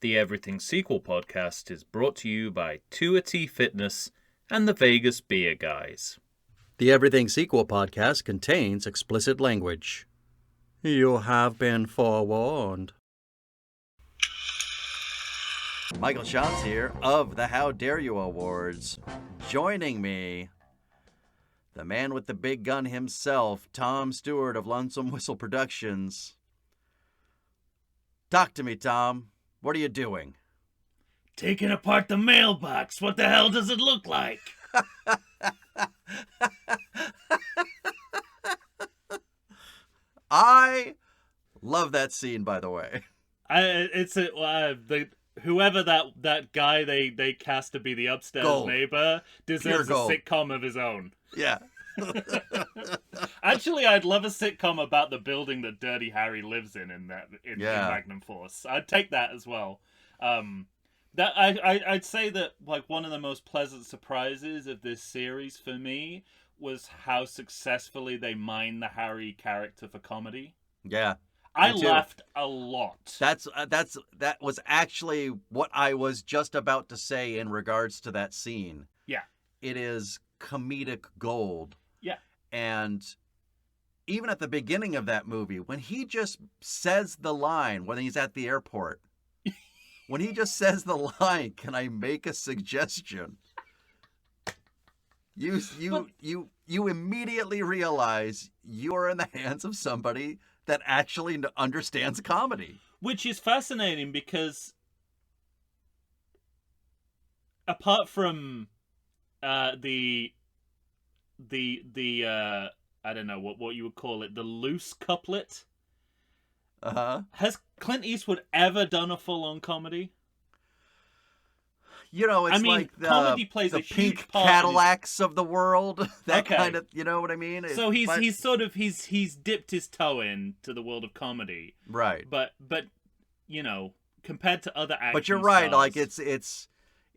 The Everything Sequel podcast is brought to you by Tuity Fitness and the Vegas Beer Guys. The Everything Sequel podcast contains explicit language. You have been forewarned. Michael Schatz here of the How Dare You Awards. Joining me, the man with the big gun himself, Tom Stewart of Lonesome Whistle Productions. Talk to me, Tom. What are you doing? Taking apart the mailbox. What the hell does it look like? I love that scene, by the way. Whoever that guy they cast to be the upstairs Gold. neighbor deserves a Pure gold. sitcom of his own. Yeah. Actually, I'd love a sitcom about the building that Dirty Harry lives in Yeah. Magnum Force. I'd take that as well. I'd say that like one of the most pleasant surprises of this series for me was how successfully they mined the Harry character for comedy. Yeah. I Me too. laughed a lot. That was actually what I was just about to say in regards to that scene. Yeah. It is comedic gold. Yeah. And even at the beginning of that movie, when he just says the line when he's at the airport, when he just says the line, "Can I make a suggestion?" You immediately realize you are in the hands of somebody that actually understands comedy. Which is fascinating because apart from the I don't know what you would call it, the loose couplet, has Clint Eastwood ever done a full-on comedy? You know, it's like comedy plays the a huge pink part Cadillacs of the world. That Okay. kind of, you know what I mean? He's dipped his toe into the world of comedy, Right. but you know, compared to other action But you're right. stars, Like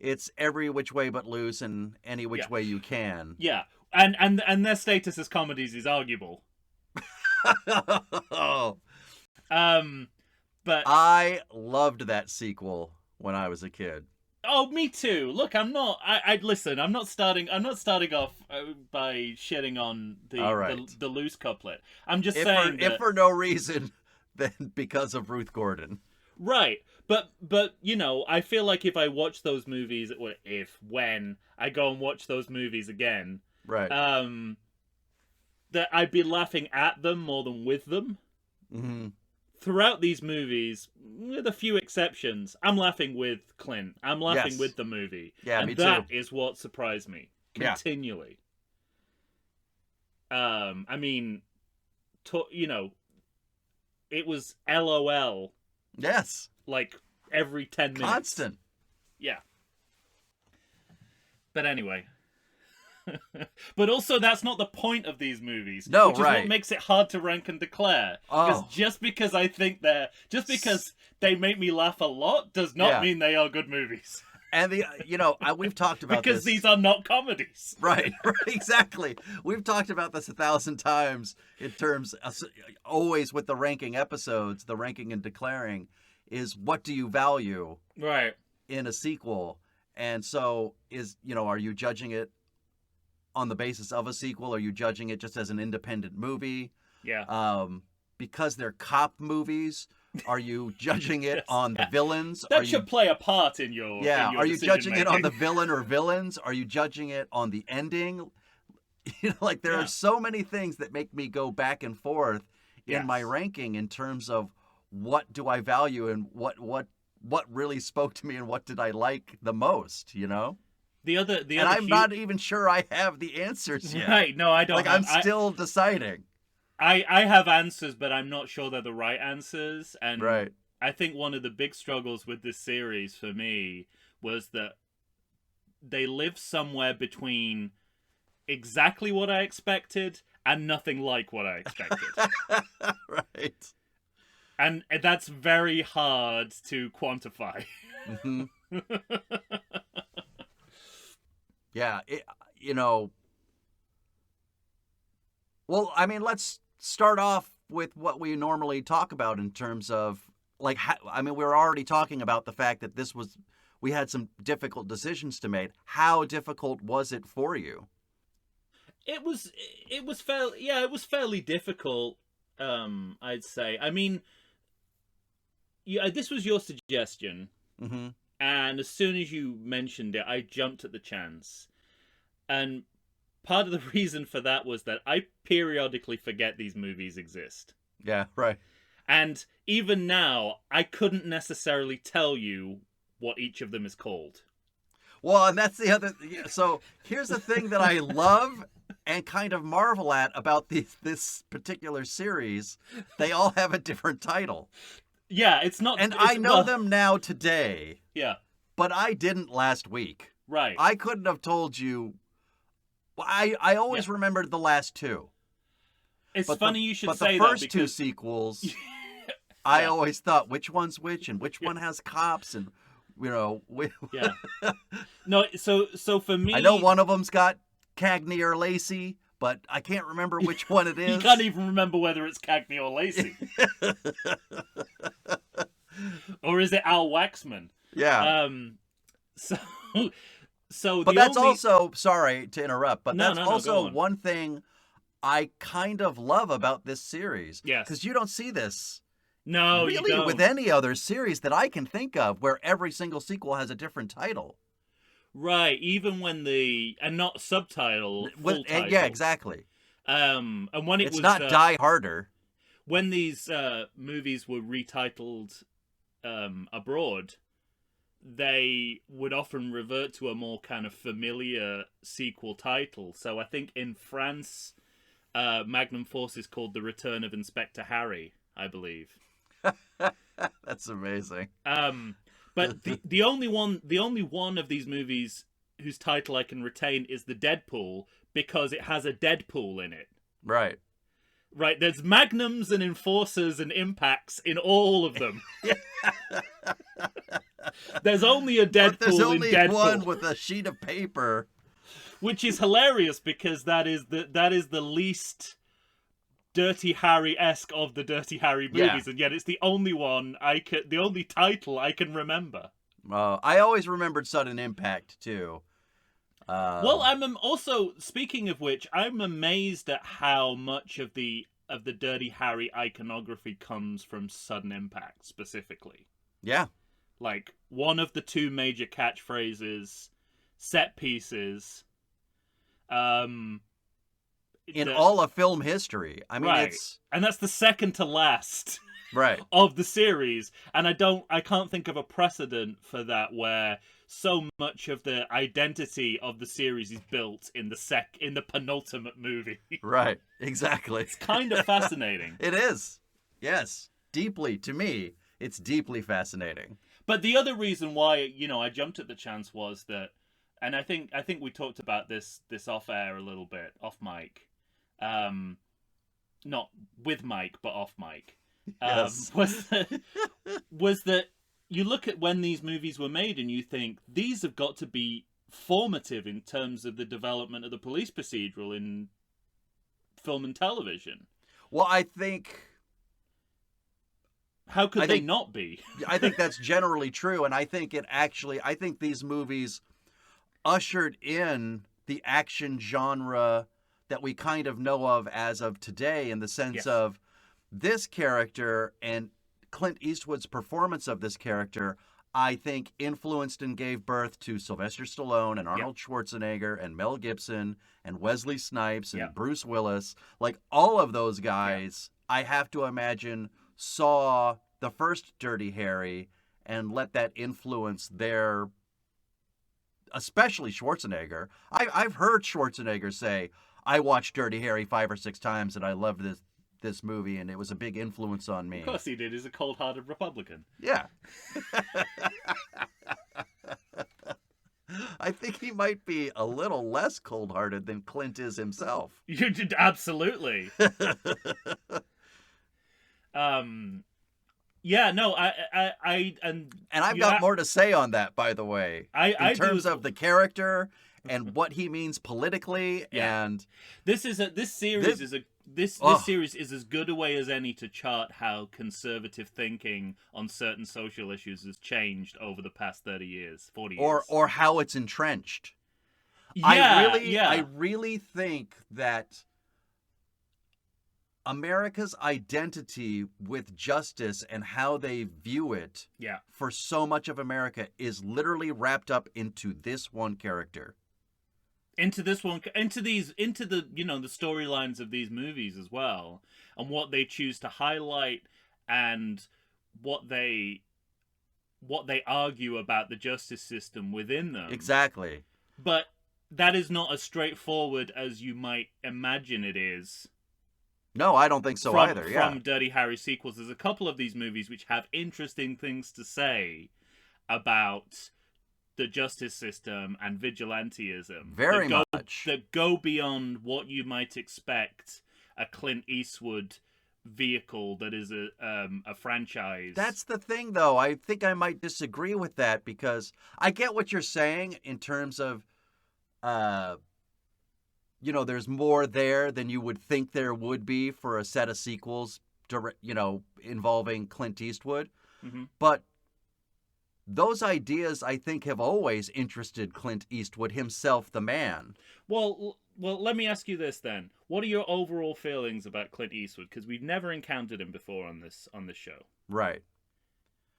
it's every which way but loose and any which Yeah. way you can. yeah, and their status as comedies is arguable. But I loved that sequel when I was a kid. oh, me too. Look, I listen. I'm not starting off by shitting on All right. the loose couplet. I'm just If saying that, for no reason, then because of Ruth Gordon. right. But you know, I feel like if I watch those movies, when I go and watch those movies again, Right. that I'd be laughing at them more than with them. Mm-hmm. Throughout these movies, with a few exceptions, I'm laughing with Clint. I'm laughing Yes. with the movie. Yeah, and me that too. is what surprised me Yeah. continually. I mean, you know, it was LOL Yes. like every 10 minutes. Constant. Yeah. But anyway. But also, that's not the point of these movies. No, which is right. what makes it hard to rank and declare. Because Oh. just because they make me laugh a lot does not Yeah. mean they are good movies. And we've talked about Because this. these are not comedies. Right, exactly. We've talked about this 1,000 times in terms of, always with the ranking episodes, the ranking and declaring is what do you value Right. in a sequel? And so are you judging it on the basis of a sequel? Are you judging it just as an independent movie? Yeah. Because they're cop movies, are you judging it Yes. on the villains? That should play a part in your Yeah, in your are you judging it on the decision-making. villain or villains? Are you judging it on the ending? Like there Yeah. are so many things that make me go back and forth in my Yes. ranking in terms of what do I value and what really spoke to me and what did I like the most, The other and I'm not even sure I have the answers yet. Right, no, I don't. Like I'm still deciding. I have answers, but I'm not sure they're the right answers. And Right. I think one of the big struggles with this series for me was that they live somewhere between exactly what I expected and nothing like what I expected. Right. And that's very hard to quantify. hmm Yeah, well, I mean, let's start off with what we normally talk about in terms of like, I mean, we were already talking about the fact that we had some difficult decisions to make. How difficult was it for you? It was fairly difficult. I'd say. I mean, yeah, this was your suggestion, Mm-hmm. and as soon as you mentioned it, I jumped at the chance. And part of the reason for that was that I periodically forget these movies exist. Yeah, right. And even now, I couldn't necessarily tell you what each of them is called. Well, and that's the other. So here's the thing that I love and kind of marvel at about this particular series. They all have a different title. Yeah, it's not. And I know them now today. Yeah. But I didn't last week. Right. I couldn't have told you. Well, I always remembered the last two. It's funny you should say that. But the first because... two sequels, I always thought which one's which and which one has cops and, Yeah. No, so for me... I know one of them's got Cagney or Lacey, but I can't remember which one it is. You can't even remember whether it's Cagney or Lacey. Or is it Al Waxman? Yeah. But that's also, sorry to interrupt, but No, that's go also on. one thing I kind of love about this series. Yes. Because you don't see this No, you really don't. with any other series that I can think of where every single sequel has a different title. Right, even when and not subtitle, full title. Yeah, exactly. And when It's not Die Harder. When these movies were retitled abroad, they would often revert to a more kind of familiar sequel title. So I think in France, Magnum Force is called The Return of Inspector Harry, I believe. That's amazing. But the only one of these movies whose title I can retain is the Deadpool, because it has a Deadpool in it. Right. Right, there's Magnums and Enforcers and Impacts in all of them. There's only a Deadpool but there's only in Deadpool. one with a sheet of paper. Which is hilarious because that is the least Dirty Harry-esque of the Dirty Harry movies, and yet it's the only one the only title I can remember. I always remembered Sudden Impact too. Well, I'm also, speaking of which, I'm amazed at how much of the Dirty Harry iconography comes from Sudden Impact specifically. Yeah. Like, one of the two major catchphrases, set pieces, in all of film history. I mean, right. it's... And that's the second to last right. of the series. And I can't think of a precedent for that where so much of the identity of the series is built in the penultimate movie. Right. Exactly. It's kind of fascinating. It is. Yes. Deeply, to me, it's deeply fascinating. But the other reason why, I jumped at the chance was that, and I think we talked about this off air a little bit, off mic. Not with Mike, but off mic. Yes. Was that you look at when these movies were made and you think these have got to be formative in terms of the development of the police procedural in film and television. Well, I think... How could they not be? I think that's generally true, and I think these movies ushered in the action genre that we kind of know of as of today, in the sense of this character and Clint Eastwood's performance of this character, I think, influenced and gave birth to Sylvester Stallone and Arnold Schwarzenegger and Mel Gibson and Wesley Snipes and Bruce Willis. Like, all of those guys, I have to imagine, saw the first Dirty Harry and let that influence their, especially Schwarzenegger. I've heard Schwarzenegger say, I watched Dirty Harry 5 or 6 times and I loved this movie and it was a big influence on me. Of course he did. He's a cold-hearted Republican. Yeah. I think he might be a little less cold-hearted than Clint is himself. You did, absolutely. Yeah, no, and I've got more to say on that, by the way. In terms of the character and what he means politically, and this series is this Ugh. series is as good a way as any to chart how conservative thinking on certain social issues has changed over the past 30 years, 40 years. Or how it's entrenched. yeah, I really think that America's identity with justice and how they view it yeah. for so much of America is literally wrapped up into this one character. Into this one, into the the storylines of these movies as well, and what they choose to highlight, and what they argue about the justice system within them. Exactly. But that is not as straightforward as you might imagine it is. No, I don't think so either. Yeah. From Dirty Harry sequels, there's a couple of these movies which have interesting things to say about the justice system and vigilantism. Very much. That go beyond what you might expect a Clint Eastwood vehicle that is a franchise. That's the thing, though. I think I might disagree with that because I get what you're saying in terms of, there's more there than you would think there would be for a set of sequels, involving Clint Eastwood. Mm-hmm. But those ideas, I think, have always interested Clint Eastwood himself, the man. Well, let me ask you this then. What are your overall feelings about Clint Eastwood? Because we've never encountered him before on this show. Right.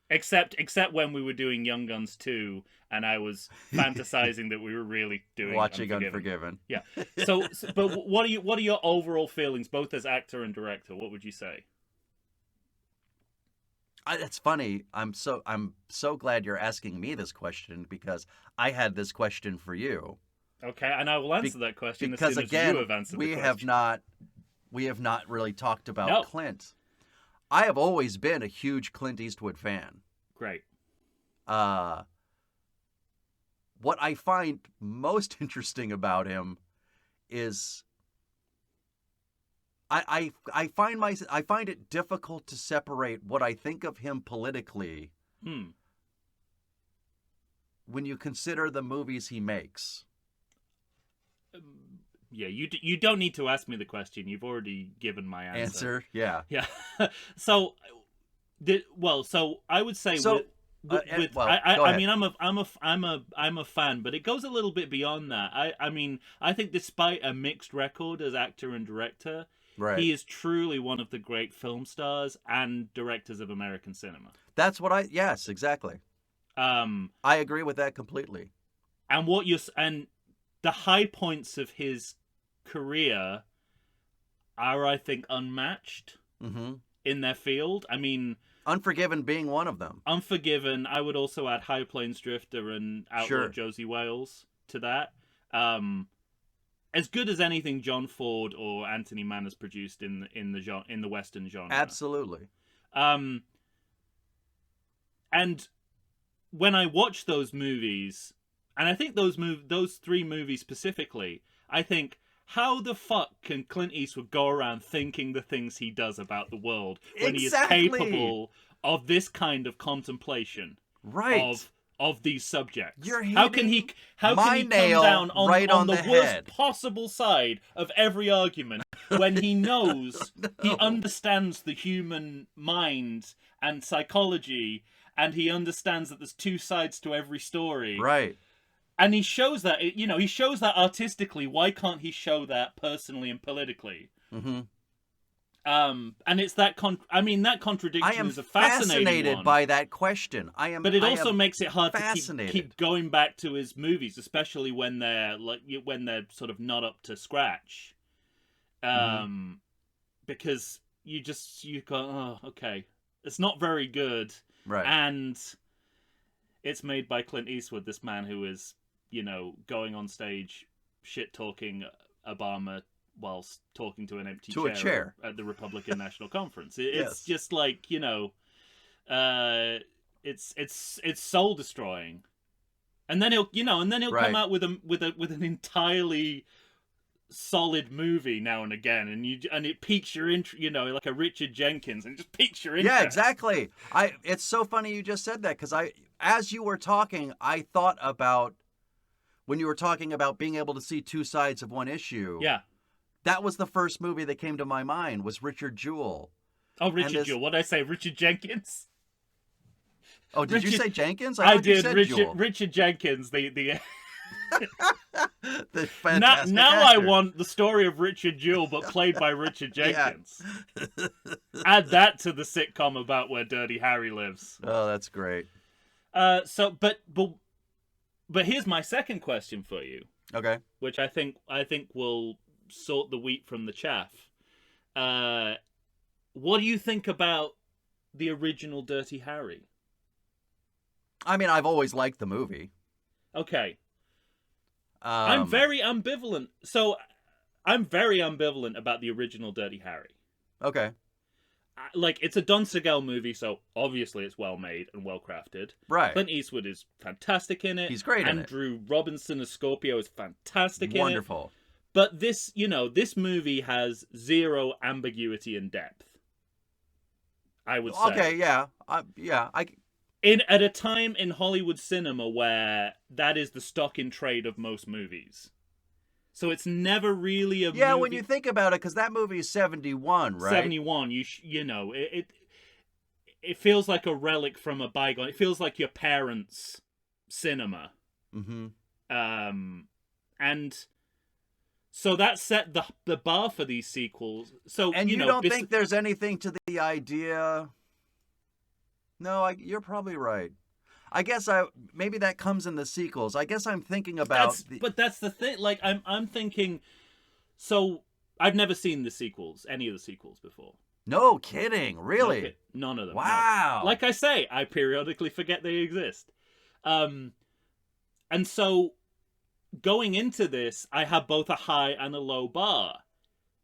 Except when we were doing Young Guns 2, and I was fantasizing that we were really doing Watching Unforgiven. Yeah. But what are your overall feelings, both as actor and director? What would you say? That's funny. I'm so glad you're asking me this question because I had this question for you. Okay, and I will answer that question because as soon again, as you have answered the question. we have not really talked about No. Clint. I have always been a huge Clint Eastwood fan. Great. What I find most interesting about him is I find it difficult to separate what I think of him politically when you consider the movies he makes. Yeah, you don't need to ask me the question. You've already given my answer. Yeah. Yeah. So I would say So, I mean I'm a fan, but it goes a little bit beyond that. I mean I think despite a mixed record as actor and director, Right. he is truly one of the great film stars and directors of American cinema. That's what yes, exactly. I agree with that completely. And the high points of his career are, I think, unmatched in their field. I mean, Unforgiven being one of them. Unforgiven. I would also add High Plains Drifter and Outlaw Josie Wales to that. As good as anything John Ford or Anthony Mann has produced in the Western genre. Absolutely. And when I watch those movies, and I think those three movies specifically, I think, how the fuck can Clint Eastwood go around thinking the things he does about the world when Exactly. he is capable of this kind of contemplation of these subjects? How can he come down on the worst head. possible side of every argument when he knows he understands the human mind and psychology, and he understands that there's two sides to every story? Right. And he shows that, he shows that artistically. Why can't he show that personally and politically? Mm-hmm. And it's that that contradiction is a fascinating fascinated one. by that question. But it also makes it hard fascinated. to keep going back to his movies, especially when they're sort of not up to scratch. Because you go, oh, okay, it's not very good, Right. and it's made by Clint Eastwood, this man who is, going on stage shit talking Obama whilst talking to an empty chair at the Republican National Conference. It's just like, it's soul destroying. And then he'll come out with an entirely solid movie now and again, and it piques your interest, like a Richard Jenkins, and it just piques your interest. Yeah, exactly. It's so funny you just said that, because as you were talking, I thought about when you were talking about being able to see two sides of one issue. Yeah. That was the first movie that came to my mind, was Richard Jewell. Oh, Richard Jewell. What did I say? Richard Jenkins? Oh, did you say Jenkins? I thought you did. said Richard Jewell. Richard Jenkins. The The fantastic now I actor. want the story of Richard Jewell, but played by Richard Yeah. Jenkins. Add that to the sitcom about where Dirty Harry lives. Oh, that's great. But here's my second question for you, Okay. which I think will sort the wheat from the chaff. What do you think about the original Dirty Harry? I mean, I've always liked the movie. Okay. I'm very ambivalent. So, I'm very ambivalent about the original Dirty Harry. Okay. Like, it's a Don Siegel movie, so obviously it's well made and well crafted. Right. Clint Eastwood is fantastic in it. He's great in it. Andrew Robinson as Scorpio is fantastic in it. Wonderful. But this movie has zero ambiguity and depth, I would say. Okay, yeah. At a time in Hollywood cinema where that is the stock in trade of most movies. So it's never really a movie. Yeah, when you think about it, because that movie is 71, right? 71, it feels like a relic from a bygone. It feels like your parents' cinema. Mm-hmm. And so that set the bar for these sequels. So And you don't think there's anything to the idea? No, you're probably right. I guess maybe that comes in the sequels. I guess I'm thinking about But that's the thing. Like I'm thinking. So I've never seen any of the sequels before. No kidding, really? Okay, none of them. Wow. No. Like I say, I periodically forget they exist. And so going into this, I have both a high and a low bar.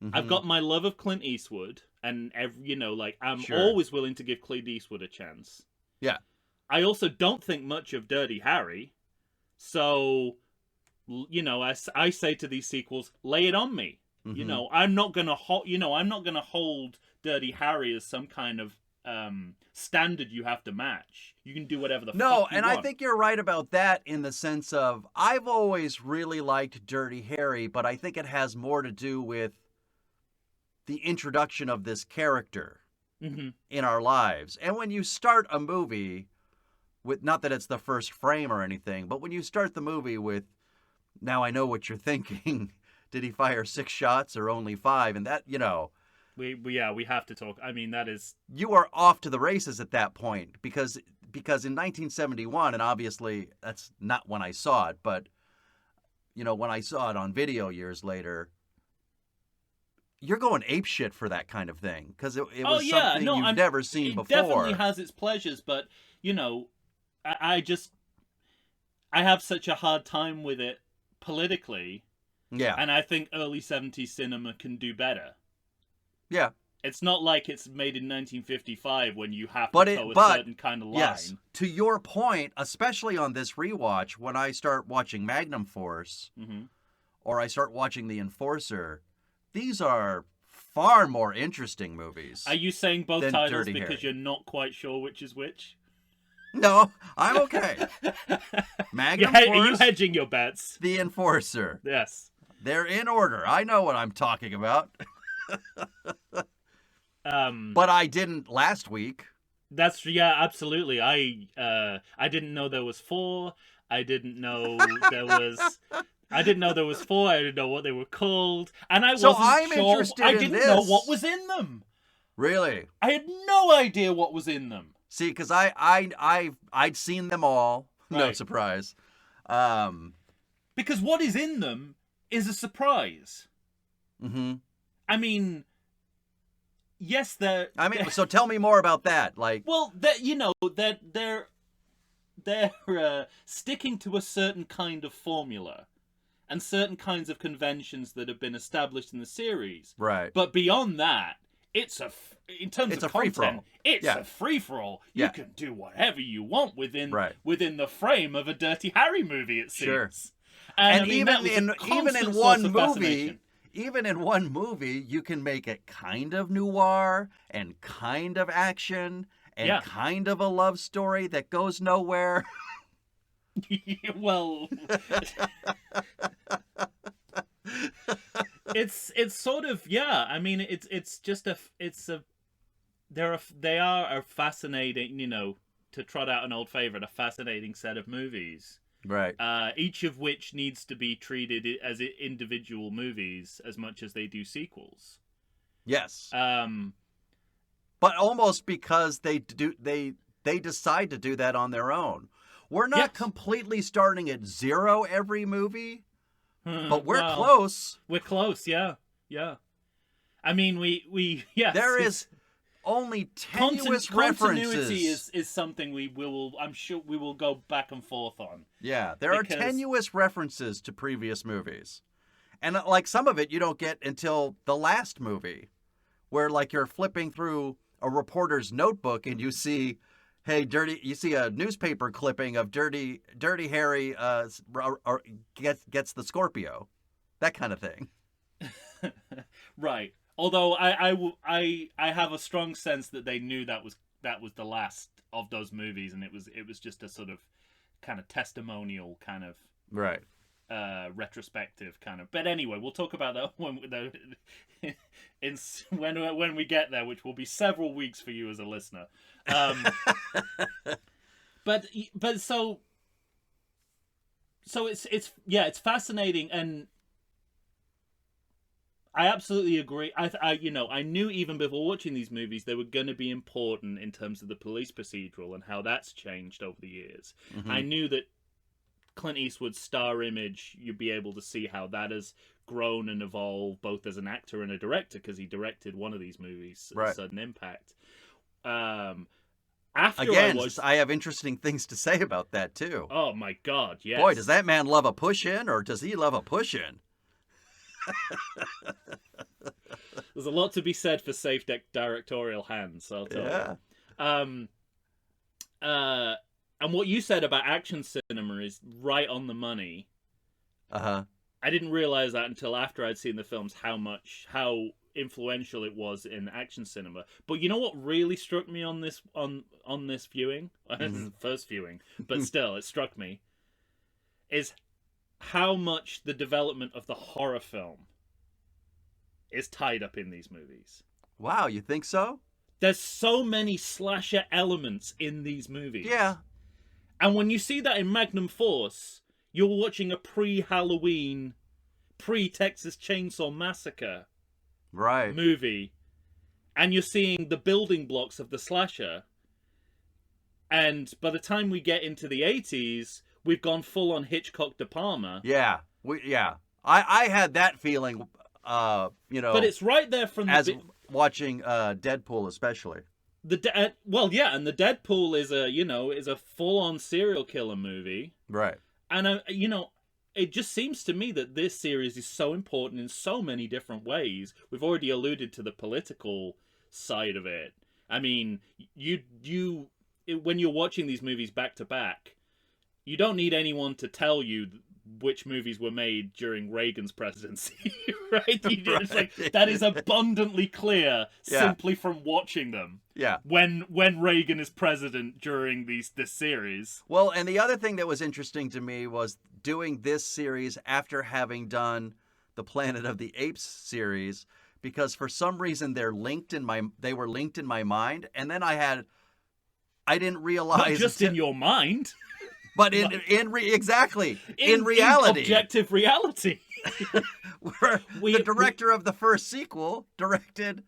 Mm-hmm. I've got my love of Clint Eastwood, and I'm Sure. always willing to give Clint Eastwood a chance. Yeah. I also don't think much of Dirty Harry, so I say to these sequels, lay it on me. Mm-hmm. I'm not gonna hold Dirty Harry as some kind of standard you have to match. You can do whatever the fuck you want. No, and I think you're right about that in the sense of I've always really liked Dirty Harry, but I think it has more to do with the introduction of this character in our lives. And when you start a movie with, not that it's the first frame or anything, but when you start the movie with, now I know what you're thinking. Did he fire 6 shots or only 5? And that, we have to talk. I mean, that is, you are off to the races at that point because in 1971, and obviously that's not when I saw it, but when I saw it on video years later, you're going apeshit for that kind of thing because it was something you've never seen before. It definitely has its pleasures, but I have such a hard time with it politically. Yeah. And I think early 70s cinema can do better. Yeah. It's not like it's made in 1955 when you have to toe a certain kind of line. Yes, to your point, especially on this rewatch, when I start watching Magnum Force or I start watching The Enforcer, these are far more interesting movies. Are you saying both titles Dirty because Harry. you're not quite sure which is which? No, I'm okay. Magnum Are Force, you hedging your bets? The Enforcer. Yes. They're in order. I know what I'm talking about. But I didn't last week. Absolutely. I didn't know there was 4. I didn't know there was 4. I didn't know what they were called, and I wasn't sure. Interested I in didn't this. know what was in them. Really? I had no idea what was in them. See, because I'd seen them all. No Right. surprise. Because what is in them is a surprise. Mm-hmm. I mean, yes, So tell me more about that. Like, well, they're sticking to a certain kind of formula and certain kinds of conventions that have been established in the series. right? But beyond that, in terms of content, it's Yeah. a free for all. Yeah. You can do whatever you want within Right. the frame of a Dirty Harry movie. It seems. Sure. And I mean, even that was a in constant one source of movie, fascination. even in one movie, you can make it kind of noir and kind of action and Yeah. kind of a love story that goes nowhere. Well, it's sort of, yeah. I mean, it's just they are a fascinating, to trot out an old favorite, a fascinating set of movies. Right. Each of which needs to be treated as individual movies as much as they do sequels. Yes. Um, But almost because they decide to do that on their own. We're not Yes. completely starting at zero every movie, but we're well, close. We're close, yeah. I mean, we yes. There is only tenuous references. Continuity is something I'm sure we will go back and forth on. Yeah, there are because- tenuous references to previous movies. And like some of it you don't get until the last movie, where like you're flipping through a reporter's notebook and you see, hey, you see a newspaper clipping of Dirty Harry gets the Scorpio. That kind of thing. Right. Although I have a strong sense that they knew that was the last of those movies, and it was just a sort of kind of testimonial kind of Right. retrospective kind of. But anyway, we'll talk about that when we get there, which will be several weeks for you as a listener. But so it's fascinating, and I absolutely agree. I knew even before watching these movies they were going to be important in terms of the police procedural and how that's changed over the years. Mhm. I knew that Clint Eastwood's star image, you'd be able to see how that has grown and evolved both as an actor and a director, because he directed one of these movies, Right. Sudden Impact. Again, I have interesting things to say about that too. Oh my God! Yes. Boy, does that man love a push-in, or does he love a push-in? There's a lot to be said for safe directorial hands. I'll tell you. And what you said about action cinema is right on the money. Uh-huh. I didn't realize that until after I'd seen the films how influential it was in action cinema. But you know what really struck me on this viewing? This is the first viewing, but still it struck me, is how much the development of the horror film is tied up in these movies. Wow, you think so? There's so many slasher elements in these movies. Yeah. And when you see that in Magnum Force, you're watching a pre-Halloween, pre-Texas Chainsaw Massacre Right. movie, and you're seeing the building blocks of the slasher. And by the time we get into the 80s, we've gone full on Hitchcock De Palma. Yeah. I had that feeling, But it's right there from as the watching Deadpool especially. and the Deadpool is a full on serial killer movie. Right. And it just seems to me that this series is so important in so many different ways. We've already alluded to the political side of it. I mean, when you're watching these movies back to back, you don't need anyone to tell you which movies were made during Reagan's presidency, right? It's like, that is abundantly clear simply from watching them. Yeah. When Reagan is president during this series. Well, and the other thing that was interesting to me was doing this series after having done the Planet of the Apes series, because for some reason they were linked in my mind, and then I didn't realize Not just in your mind, but in reality. in objective reality. Where the director of the first sequel directed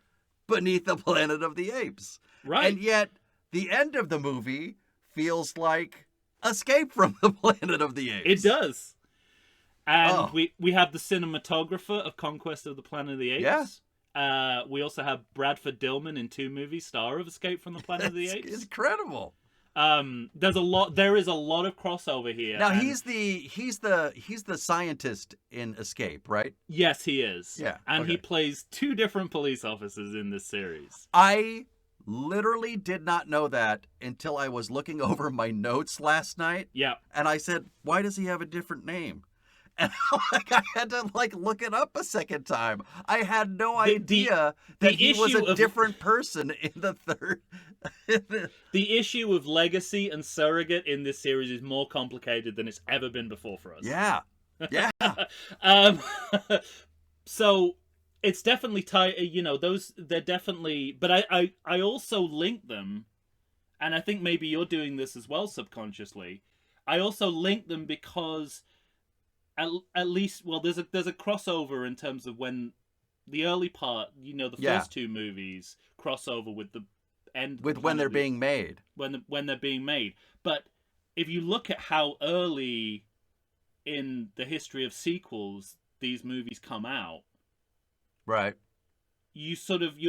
Beneath the Planet of the Apes. Right. And yet the end of the movie feels like Escape from the Planet of the Apes. It does. And we have the cinematographer of Conquest of the Planet of the Apes. Yeah. We also have Bradford Dillman in 2 movies, star of Escape from the Planet of the Apes. It's incredible. There is a lot of crossover here. Now and he's the scientist in Escape, right? Yes, he is. Yeah, And he okay. plays 2 different police officers in this series. I literally did not know that until I was looking over my notes last night. Yeah. And I said, why does he have a different name? And I had to look it up a second time. I had no idea that he was a different person in the third. The issue of legacy and surrogate in this series is more complicated than it's ever been before for us. Yeah. Yeah. So it's definitely tied. You know, those they're definitely. But I also link them, and I think maybe you're doing this as well subconsciously. I also link them because at least there's a crossover in terms of when the early part, you know, the Yeah. first two movies crossover with the end With when they're being made. when they're being made. But if you look at how early in the history of sequels these movies come out, Right. you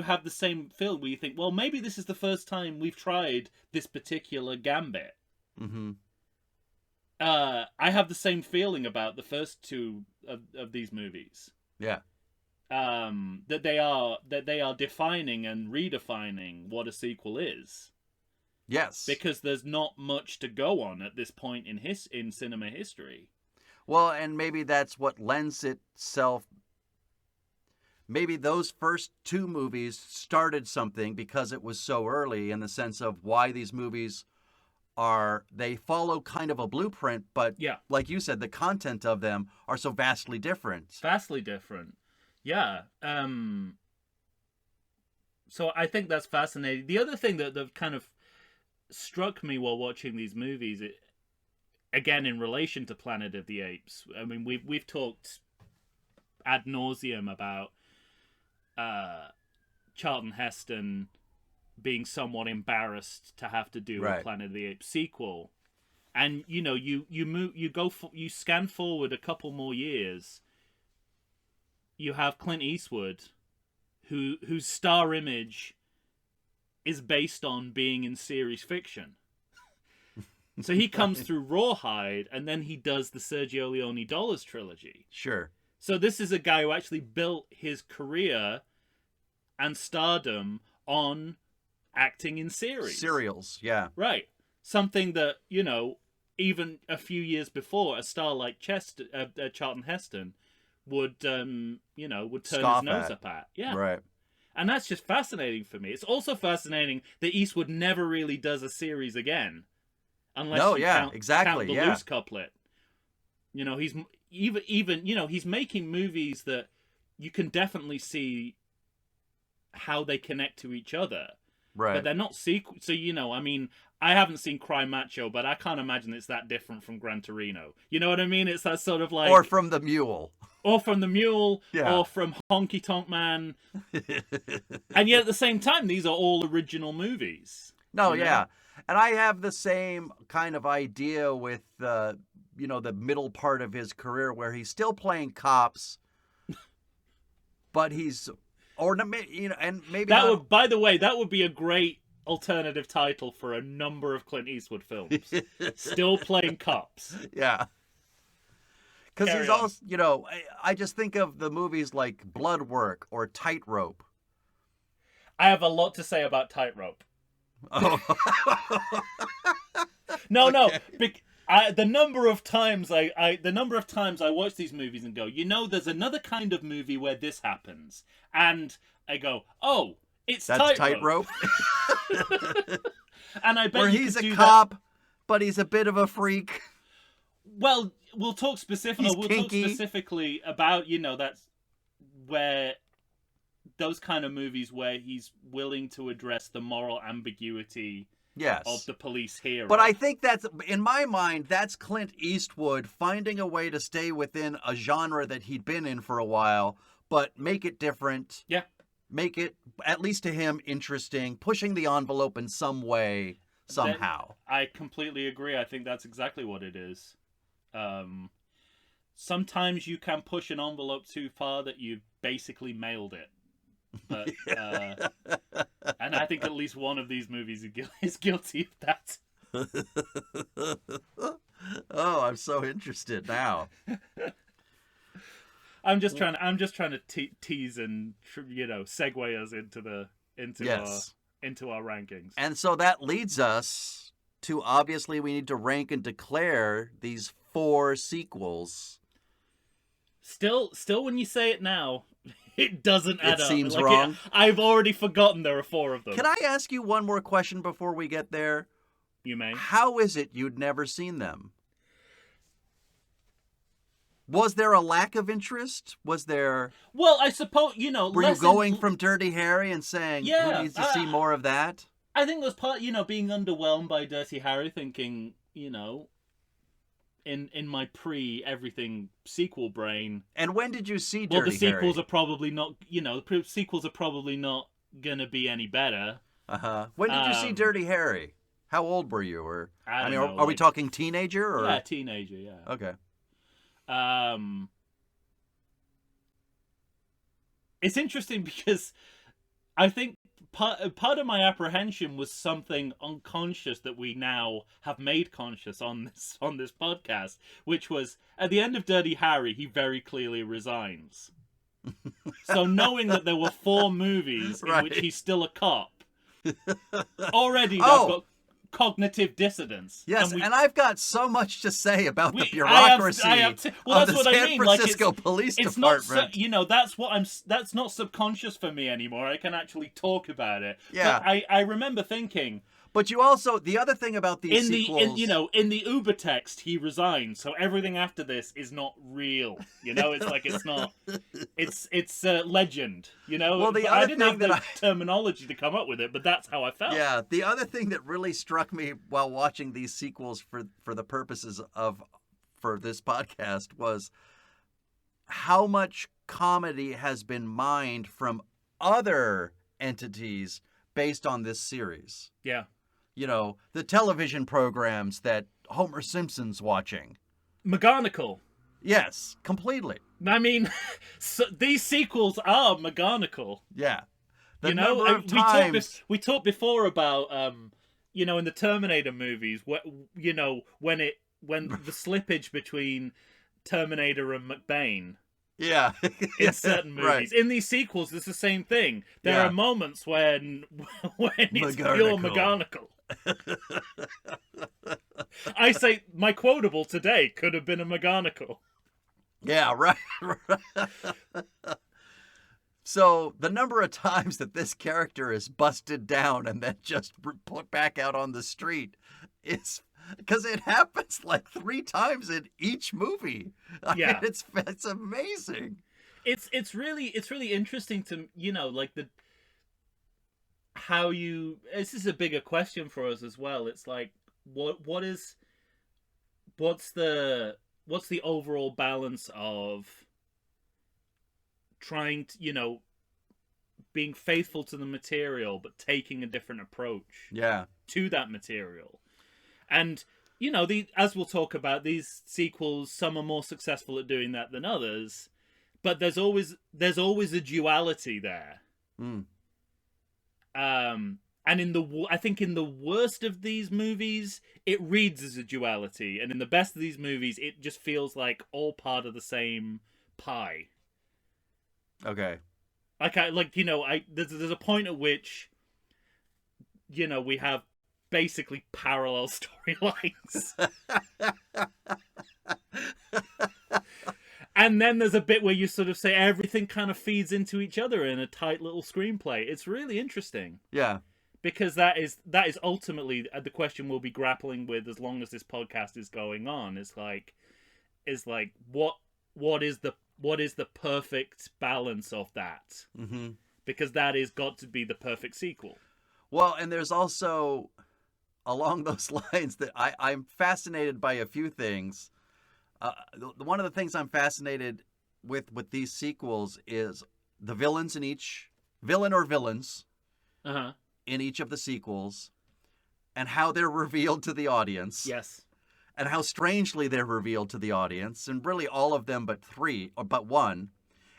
have the same feel where you think, well, maybe this is the first time we've tried this particular gambit. Mm-hmm. I have the same feeling about the first two of these movies. Yeah. That they are defining and redefining what a sequel is. Yes. Because there's not much to go on at this point in cinema history. Well, and maybe that's what lends itself. Maybe those first two movies started something because it was so early, in the sense of why these movies they follow kind of a blueprint, but Yeah. like you said, the content of them are so vastly different. Vastly different. Yeah. So I think that's fascinating. The other thing that kind of struck me while watching these movies, again in relation to Planet of the Apes, I mean we've talked ad nauseum about Charlton Heston being somewhat embarrassed to have to do a Right. Planet of the Apes sequel, and you know you scan forward a couple more years, you have Clint Eastwood, whose star image is based on being in series fiction. So he comes through Rawhide, and then he does the Sergio Leone Dollars trilogy. Sure. So this is a guy who actually built his career and stardom on acting in series. Serials, yeah. Right. Something that, you know, even a few years before, a star like Charlton Heston would turn Scoff his nose at. up at. Yeah. Right. And that's just fascinating for me. It's also fascinating that Eastwood never really does a series again. Unless No, you yeah, count, exactly, count the yeah. loose couplet. You know, he's even he's making movies that you can definitely see how they connect to each other. Right. But they're not sequels. So, you know, I mean, I haven't seen Cry Macho, but I can't imagine it's that different from Gran Torino. You know what I mean? It's that sort of like... Or from The Mule. Or from The Mule, Yeah. or from Honky Tonk Man. And yet at the same time, these are all original movies. No, You know? yeah. And I have the same kind of idea with, the middle part of his career where he's still playing cops, but he's... Or, you know, and maybe That not- would, by the way, that would be a great alternative title for a number of Clint Eastwood films. Still playing cops. Yeah. Because Carry he's on. also, you know, I just think of the movies like Blood Work or Tightrope. I have a lot to say about Tightrope. Oh. No, the number of times I watch these movies and go, you know, there's another kind of movie where this happens, and I go, oh, it's That's Tightrope. And I bet Where you he's could a do cop, but he's a bit of a freak. that. Well, we'll talk He's kinky. specifically about, you know, that's where those kind of movies where he's willing to address the moral ambiguity Yes. of the police hero. But I think that's, in my mind, that's Clint Eastwood finding a way to stay within a genre that he'd been in for a while, but make it different. Yeah. Make it, at least to him, interesting, pushing the envelope in some way, somehow. I completely agree. I think that's exactly what it is. Sometimes you can push an envelope too far that you've basically mailed it. But and I think at least one of these movies is guilty of that. Oh, I'm so interested now. I'm just trying to tease and segue us into our rankings. And so that leads us to, obviously, we need to rank and declare these 4 sequels. Still, when you say it now, it doesn't add It up. seems wrong. I've already forgotten there are 4 of them. Can I ask you one more question before we get there? You may. How is it you'd never seen them? Was there a lack of interest? Was there... Well, I suppose, Were you going from Dirty Harry and saying, Yeah, who needs to see more of that? I think there's part, being underwhelmed by Dirty Harry, thinking, in my pre-everything sequel brain. And when did you see Dirty Well, the sequels Harry? are probably not, the sequels are probably not gonna be any better. Uh-huh. When did you see Dirty Harry? How old were you? Or I don't know, are we talking teenager? Or... Yeah, teenager, yeah. Okay. It's interesting because I think part of my apprehension was something unconscious that we now have made conscious on this podcast, which was at the end of Dirty Harry, he very clearly resigns. So knowing that there were 4 movies in which he's still a cop, already I've got cognitive dissonance. Yes, and I've got so much to say about the bureaucracy well, of that's the what San I mean. Francisco Police Department. Not, that's not subconscious for me anymore. I can actually talk about it. Yeah. But I remember thinking... But you also, the other thing about these sequels... in the Uber text, he resigned, so everything after this is not real. It's like, it's not... It's legend, Well, the I other didn't thing have the terminology to come up with it, but that's how I felt. Yeah, the other thing that really struck me while watching these sequels for the purposes for this podcast was how much comedy has been mined from other entities based on this series. Yeah. The television programs that Homer Simpson's watching. McGonagall. Yes, completely. I mean, these sequels are McGonagall. Yeah. The number of times... we talked before about, in the Terminator movies, when the slippage between Terminator and McBain. Yeah. In certain movies. Right. In these sequels, it's the same thing. There are moments when it's pure McGonagall. I say my quotable today could have been a McGonagall. Yeah, right. So the number of times that this character is busted down and then just put back out on the street is... Because it happens like 3 times in each movie. I mean, it's amazing. It's really interesting to how you. This is a bigger question for us as well. It's like what's the overall balance of trying to being faithful to the material but taking a different approach to that material. And, as we'll talk about, these sequels, some are more successful at doing that than others, but there's always a duality there. Mm. And I think in the worst of these movies, it reads as a duality, and in the best of these movies, it just feels like all part of the same pie. Okay. There's a point at which, we have basically parallel storylines. And then there's a bit where you sort of say everything kind of feeds into each other in a tight little screenplay. It's really interesting. Yeah. Because that is ultimately the question we'll be grappling with as long as this podcast is going on. Is like what is the perfect balance of that? Mm-hmm. Because that has got to be the perfect sequel. Well, and there's also, along those lines, that I'm fascinated by a few things. One of the things I'm fascinated with these sequels is the villains in each villains in each of the sequels, and how they're revealed to the audience. Yes. And how strangely they're revealed to the audience, and really all of them but 3, or but 1.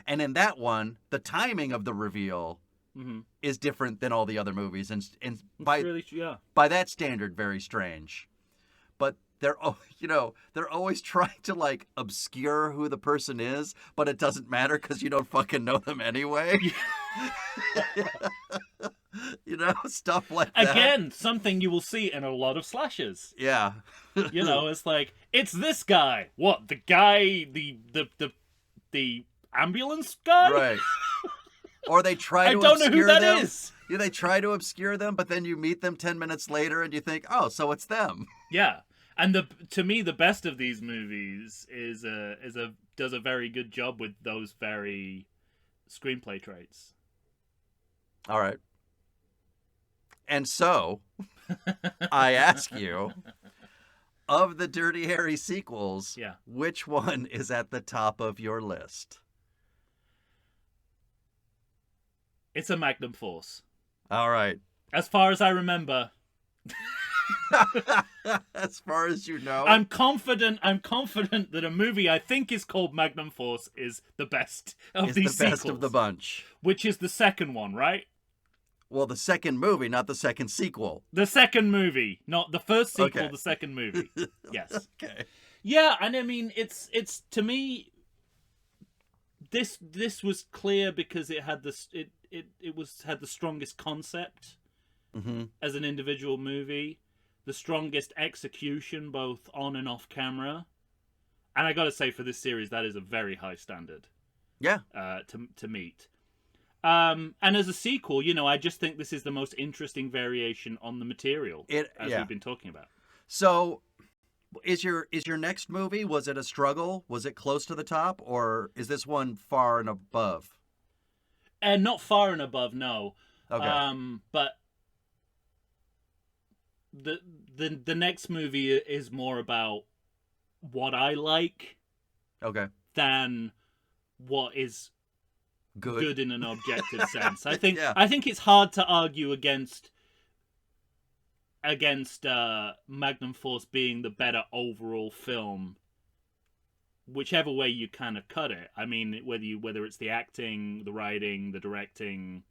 And in that one, the timing of the reveal is different than all the other movies, and by that standard, very strange. But they're always trying to like obscure who the person is, but it doesn't matter because you don't fucking know them anyway. Stuff like that. Again, something you will see in a lot of slashes. Yeah. It's like, it's this guy. What, the guy, the ambulance guy? Right. Or they try to I don't know who that them. is. Yeah, they try to obscure them, but then you meet them 10 minutes later and you think, oh, so it's them. Yeah. And to me, the best of these movies does a very good job with those very screenplay traits. All right. And so, I ask you, of the Dirty Harry sequels, Yeah. which one is at the top of your list? It's a Magnum Force. All right. As far as I remember. As far as you know. I'm confident that a movie I think is called Magnum Force is the best of these the best sequels. of the bunch. Which is the second one, right? Well, the second movie, not the second sequel. The second movie, not the first sequel, Okay. the second movie. Yes. Okay. Yeah, and I mean it's to me this was clear because it had had the strongest concept Mm-hmm. as an individual movie, the strongest execution both on and off camera. And I got to say for this series that is a very high standard. Yeah. To meet. And as a sequel, I just think this is the most interesting variation on the material as we've been talking about. So, is your next movie, was it a struggle? Was it close to the top, or is this one far and above? And not far and above, no. Okay. But the next movie is more about what I like Okay. than what is good in an objective sense. I think Yeah. I think it's hard to argue against Magnum Force being the better overall film, whichever way you kind of cut it. I mean, whether it's the acting, the writing, the directing,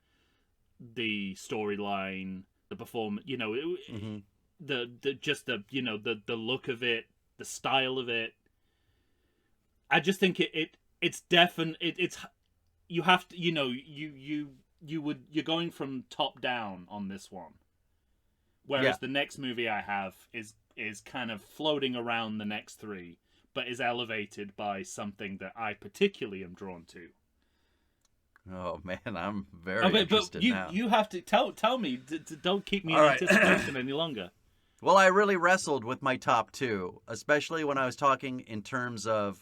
the storyline, the performance, Mm-hmm. the look of it, the style of it. I just think it's definitely it's you have to you're going from top down on this one, whereas the next movie I have is kind of floating around the next three, but is elevated by something that I particularly am drawn to. Oh man, I'm very But interested now. you have to tell me. Don't keep me in All right. anticipation any longer. Well, I really wrestled with my top two, especially when I was talking in terms of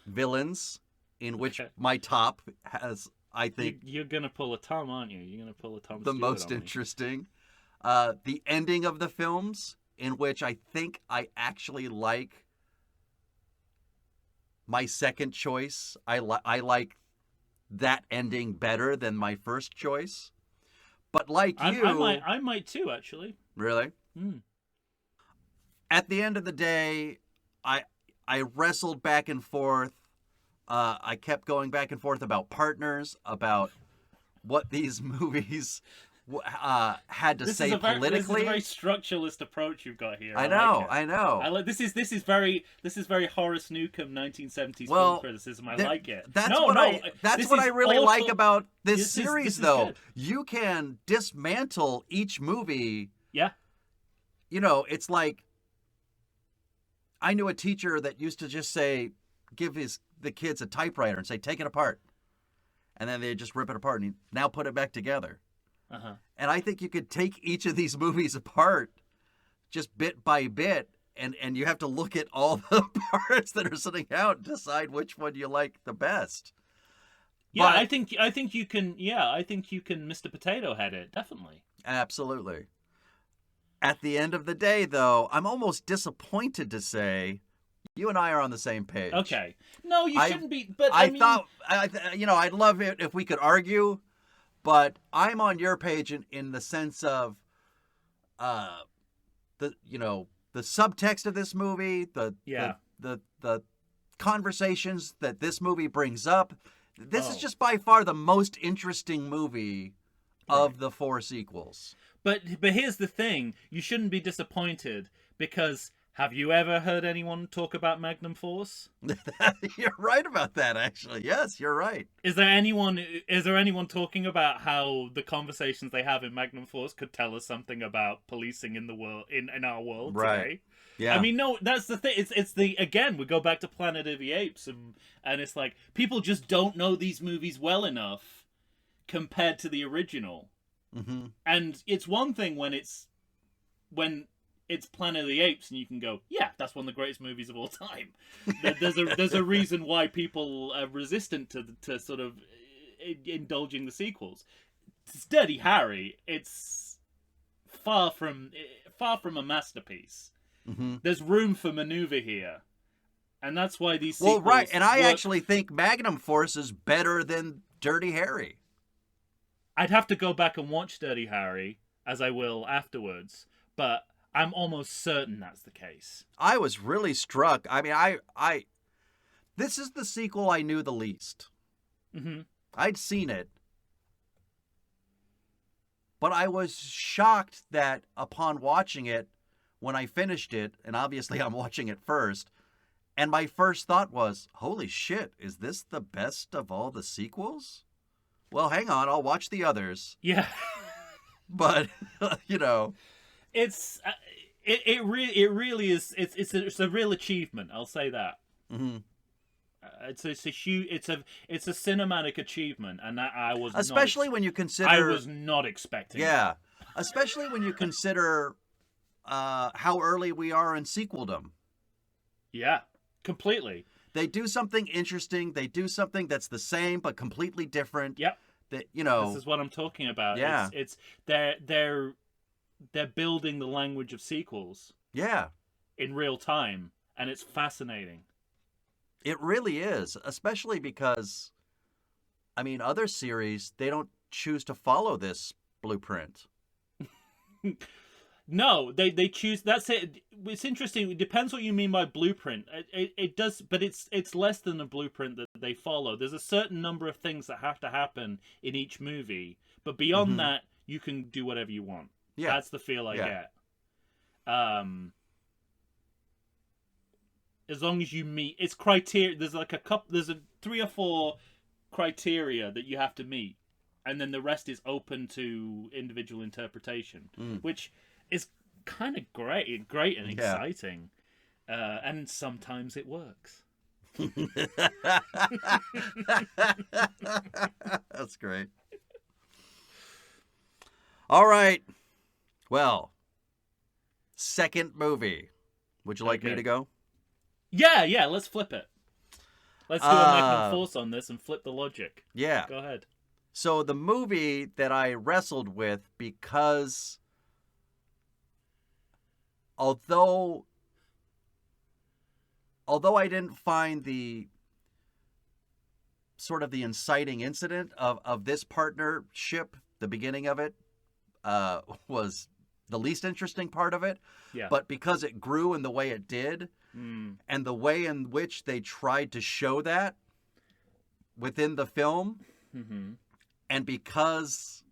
villains, in which Okay. my top has, I think, You're gonna pull a Tom, aren't you? You're gonna pull a Tom. the Stewart most on me. interesting. The ending of the films, in which I think I actually like my second choice. I like that ending better than my first choice. But like you, I might too, actually. really, Hmm. at the end of the day, I wrestled back and forth. I kept going back and forth about partners, about what these movies had to say politically. This is a very structuralist approach you've got here. I know. I like this is very Horace Newcomb 1970s film criticism. I like it. That's what I really like about this this series, is though. good. You can dismantle each movie. Yeah. It's like I knew a teacher that used to just say, give the kids a typewriter and say, take it apart, and then they just rip it apart and now put it back together. Uh-huh. And I think you could take each of these movies apart just bit by bit, and you have to look at all the parts that are sitting out and decide which one you like the best. Yeah, But- I think you can. Yeah, I think you can Mr. Potato Head it, definitely. Absolutely. At the end of the day, though, I'm almost disappointed to say you and I are on the same page. Okay. No, you shouldn't be. But I mean, thought, I'd love it if we could argue, but I'm on your page in the sense of, the subtext of this movie, the conversations that this movie brings up. This is just by far the most interesting movie of the four sequels. But here's the thing: you shouldn't be disappointed because have you ever heard anyone talk about Magnum Force? You're right about that, actually. Yes, you're right. Is there anyone talking about how the conversations they have in Magnum Force could tell us something about policing in the world in our world Right. today? Yeah. I mean, no, that's the thing. It's the again we go back to Planet of the Apes and it's like people just don't know these movies well enough compared to the original. Mm-hmm. And it's one thing when it's Planet of the Apes, and you can go, yeah, that's one of the greatest movies of all time. There's a reason why people are resistant to sort of indulging the sequels. It's Dirty Harry. It's far from a masterpiece. Mm-hmm. There's room for maneuver here, and that's why these Well, sequels right, and I work. actually think Magnum Force is better than Dirty Harry. I'd have to go back and watch Dirty Harry, as I will afterwards, but I'm almost certain that's the case. I was really struck. I mean, I this is the sequel I knew the least. Mm-hmm. I'd seen it, but I was shocked that upon watching it, when I finished it, and obviously I'm watching it first, and my first thought was, holy shit, is this the best of all the sequels? Well, hang on, I'll watch the others. Yeah. But, you know. It's it really is. It's a real achievement. I'll say that. Mm-hmm. It's a huge. It's a cinematic achievement, and that I was Especially when you consider. I was not expecting. Yeah, especially when you consider how early we are in sequeldom. Yeah, completely. They do something interesting. They do something that's the same but completely different. Yep. That, you know. This is what I'm talking about. Yeah. It's they're building the language of sequels. Yeah. In real time, and it's fascinating. It really is, especially because, I mean, other series, they don't choose to follow this blueprint. No, they choose. That's it. It's interesting. It depends what you mean by blueprint. It does, but it's less than a blueprint that they follow. There's a certain number of things that have to happen in each movie, but beyond that, you can do whatever you want. Yeah, that's the feel I get. As long as you meet, it's criteria. There's like a couple. There's 3 or 4 criteria that you have to meet, and then the rest is open to individual interpretation, which is kind of great and exciting, and sometimes it works. That's great. All right. Well, second movie. Would you like me to go? Yeah. Let's flip it. Let's do a Magnum Force on this and flip the logic. Yeah. Go ahead. So the movie that I wrestled with, because although I didn't find the sort of the inciting incident of this partnership, the beginning of it, was the least interesting part of it. Yeah. But because it grew in the way it did, and the way in which they tried to show that within the film, and because,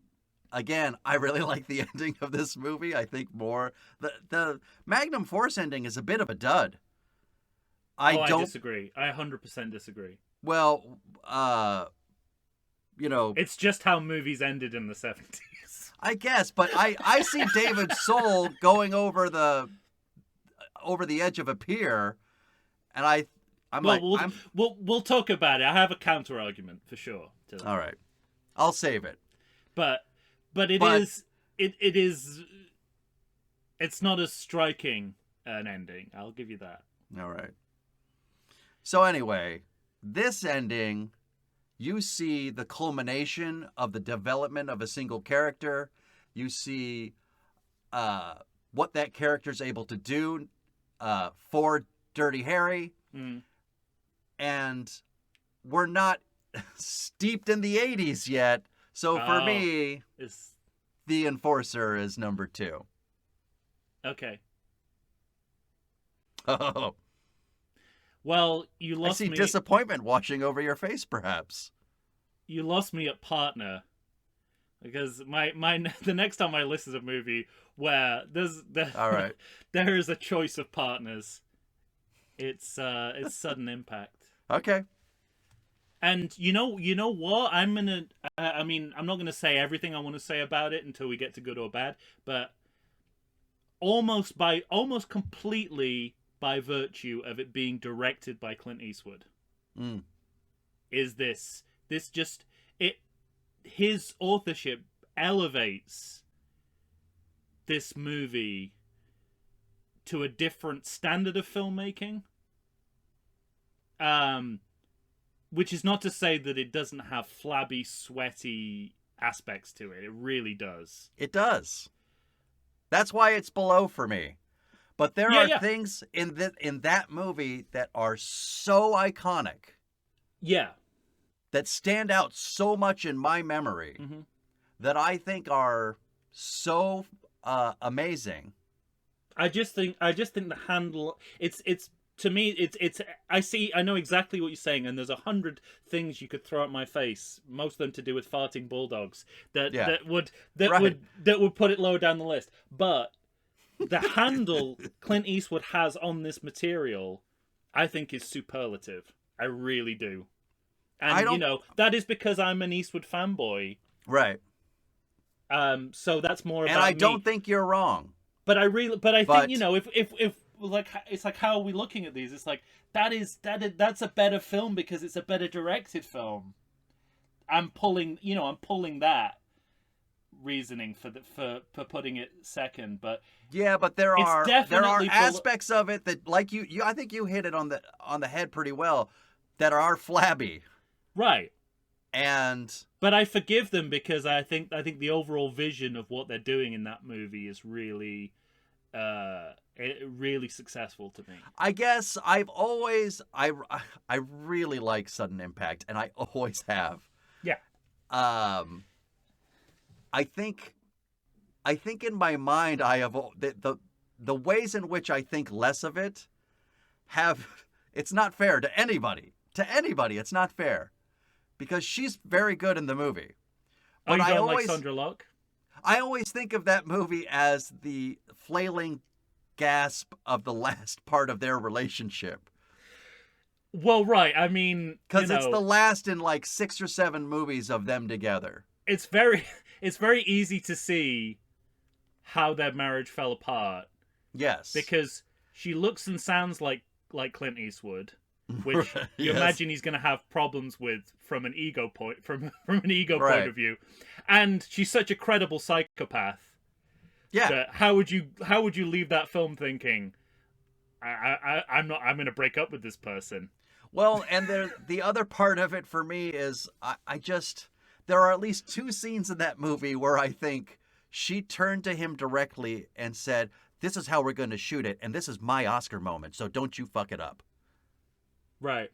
again, I really like the ending of this movie. I think more the Magnum Force ending is a bit of a dud. I disagree. I 100% disagree. Well, you know, it's just how movies ended in the 70s. I guess, but I see David Soul going over the edge of a pier, and we'll talk about it. I have a counter argument for sure to that. All right, I'll save it. But it's not as striking an ending. I'll give you that. All right. So anyway, this ending, you see the culmination of the development of a single character. You see what that character's able to do for Dirty Harry. And we're not steeped in the 80s yet. So for me, The Enforcer is number 2. Okay. Oh. Well, you lost me. I see disappointment washing over your face, perhaps. You lost me at partner, because the next time I list is a movie where All right. there is a choice of partners. It's Sudden Impact. Okay. And you know what? I'm not gonna say everything I want to say about it until we get to good or bad, but almost completely by virtue of it being directed by Clint Eastwood, is this just his authorship elevates this movie to a different standard of filmmaking. Which is not to say that it doesn't have flabby, sweaty aspects to it. It really does. It does. That's why it's below for me. But there are things in that movie that are so iconic. Yeah. That stand out so much in my memory that I think are so amazing. I just think the handle. It's to me. It's. I know exactly what you're saying, and there's 100 things you could throw at my face. Most of them to do with farting bulldogs. That would put it lower down the list. But the handle Clint Eastwood has on this material, I think, is superlative. I really do. And that is because I'm an Eastwood fanboy. Right. So that's more about And I me. don't think you're wrong. But I think if like, it's like, how are we looking at these? It's like that's a better film because it's a better directed film. I'm pulling that reasoning for putting it second, but yeah, but there are definitely aspects of it that, like you I think you hit it on the head pretty well, that are flabby. Right. But I forgive them because I think the overall vision of what they're doing in that movie is really really successful to me. I guess I really like Sudden Impact, and I always have. Yeah. I think in my mind I have the ways in which I think less of it it's not fair to anybody. To anybody, it's not fair. Because she's very good in the movie. But you don't like Sandra Locke? I always think of that movie as the flailing gasp of the last part of their relationship. Well, right. I mean, because it's the last in like 6 or 7 movies of them together. It's very easy to see how their marriage fell apart. Yes. Because she looks and sounds like Clint Eastwood. Which you imagine he's going to have problems with from an ego point point of view, and she's such a credible psychopath. Yeah. That how would you leave that film thinking, I'm going to break up with this person? Well, and the other part of it for me is there are at least 2 scenes in that movie where I think she turned to him directly and said, "This is how we're going to shoot it, and this is my Oscar moment, so don't you fuck it up." Right.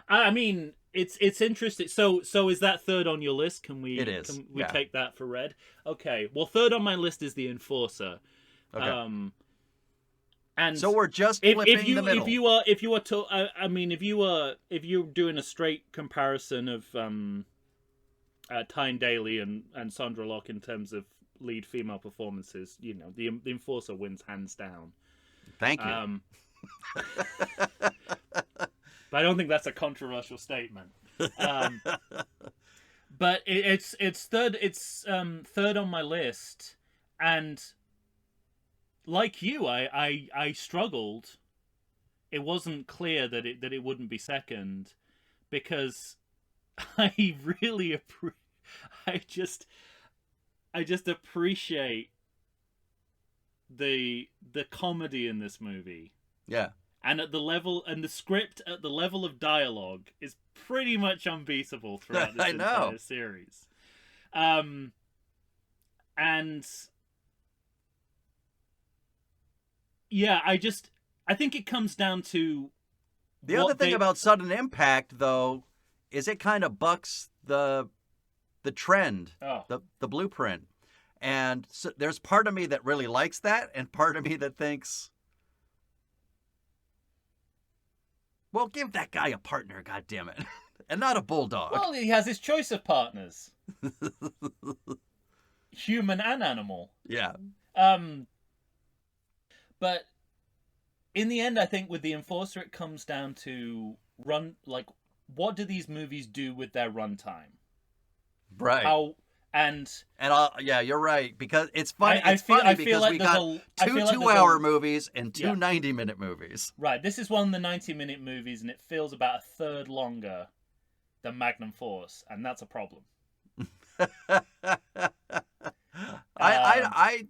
I mean, it's interesting. So is that third on your list? Can we? It is. Can we take that for red? Okay. Well, third on my list is The Enforcer. Okay. And so we're just flipping the middle. If you're doing a straight comparison of Tyne Daly and Sandra Locke in terms of lead female performances, the Enforcer wins hands down. Thank you. But I don't think that's a controversial statement. But it's third. It's third on my list, and like you, I struggled. It wasn't clear that it wouldn't be second, because I really I just appreciate the comedy in this movie. Yeah. And at the level, and the script at the level of dialogue is pretty much unbeatable throughout this entire series. And yeah, I think it comes down to the other thing about Sudden Impact, though, is it kind of bucks the trend, the blueprint. And so there's part of me that really likes that, and part of me that thinks, well, give that guy a partner, goddammit, and not a bulldog. Well, he has his choice of partners. Human and animal. Yeah. But in the end, I think with The Enforcer, it comes down to what do these movies do with their runtime? Right. Yeah, you're right, because it's funny. Because we got 2 2-hour movies and 2 90-minute movies. Right. This is one of the 90-minute movies, and it feels about a third longer than Magnum Force, and that's a problem. I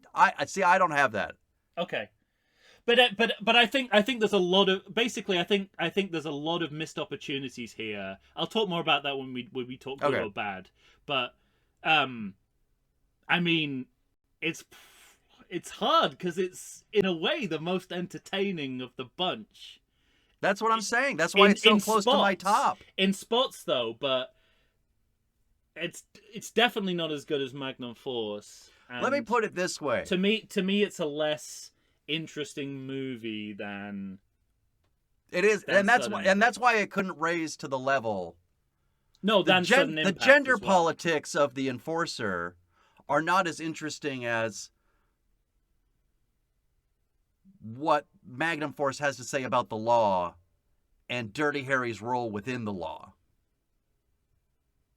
see. I don't have that. Okay. But I think there's a lot of basically I think there's a lot of missed opportunities here. I'll talk more about that when we talk good or bad. But I mean, it's hard because it's in a way the most entertaining of the bunch. That's what I'm saying. That's why it's so close to my top. In spots though, but it's definitely not as good as Magnum Force. Let me put it this way. To me it's a less interesting movie than it is, and that's why it couldn't raise to the level. No, the gender politics of the Enforcer are not as interesting as what Magnum Force has to say about the law and Dirty Harry's role within the law.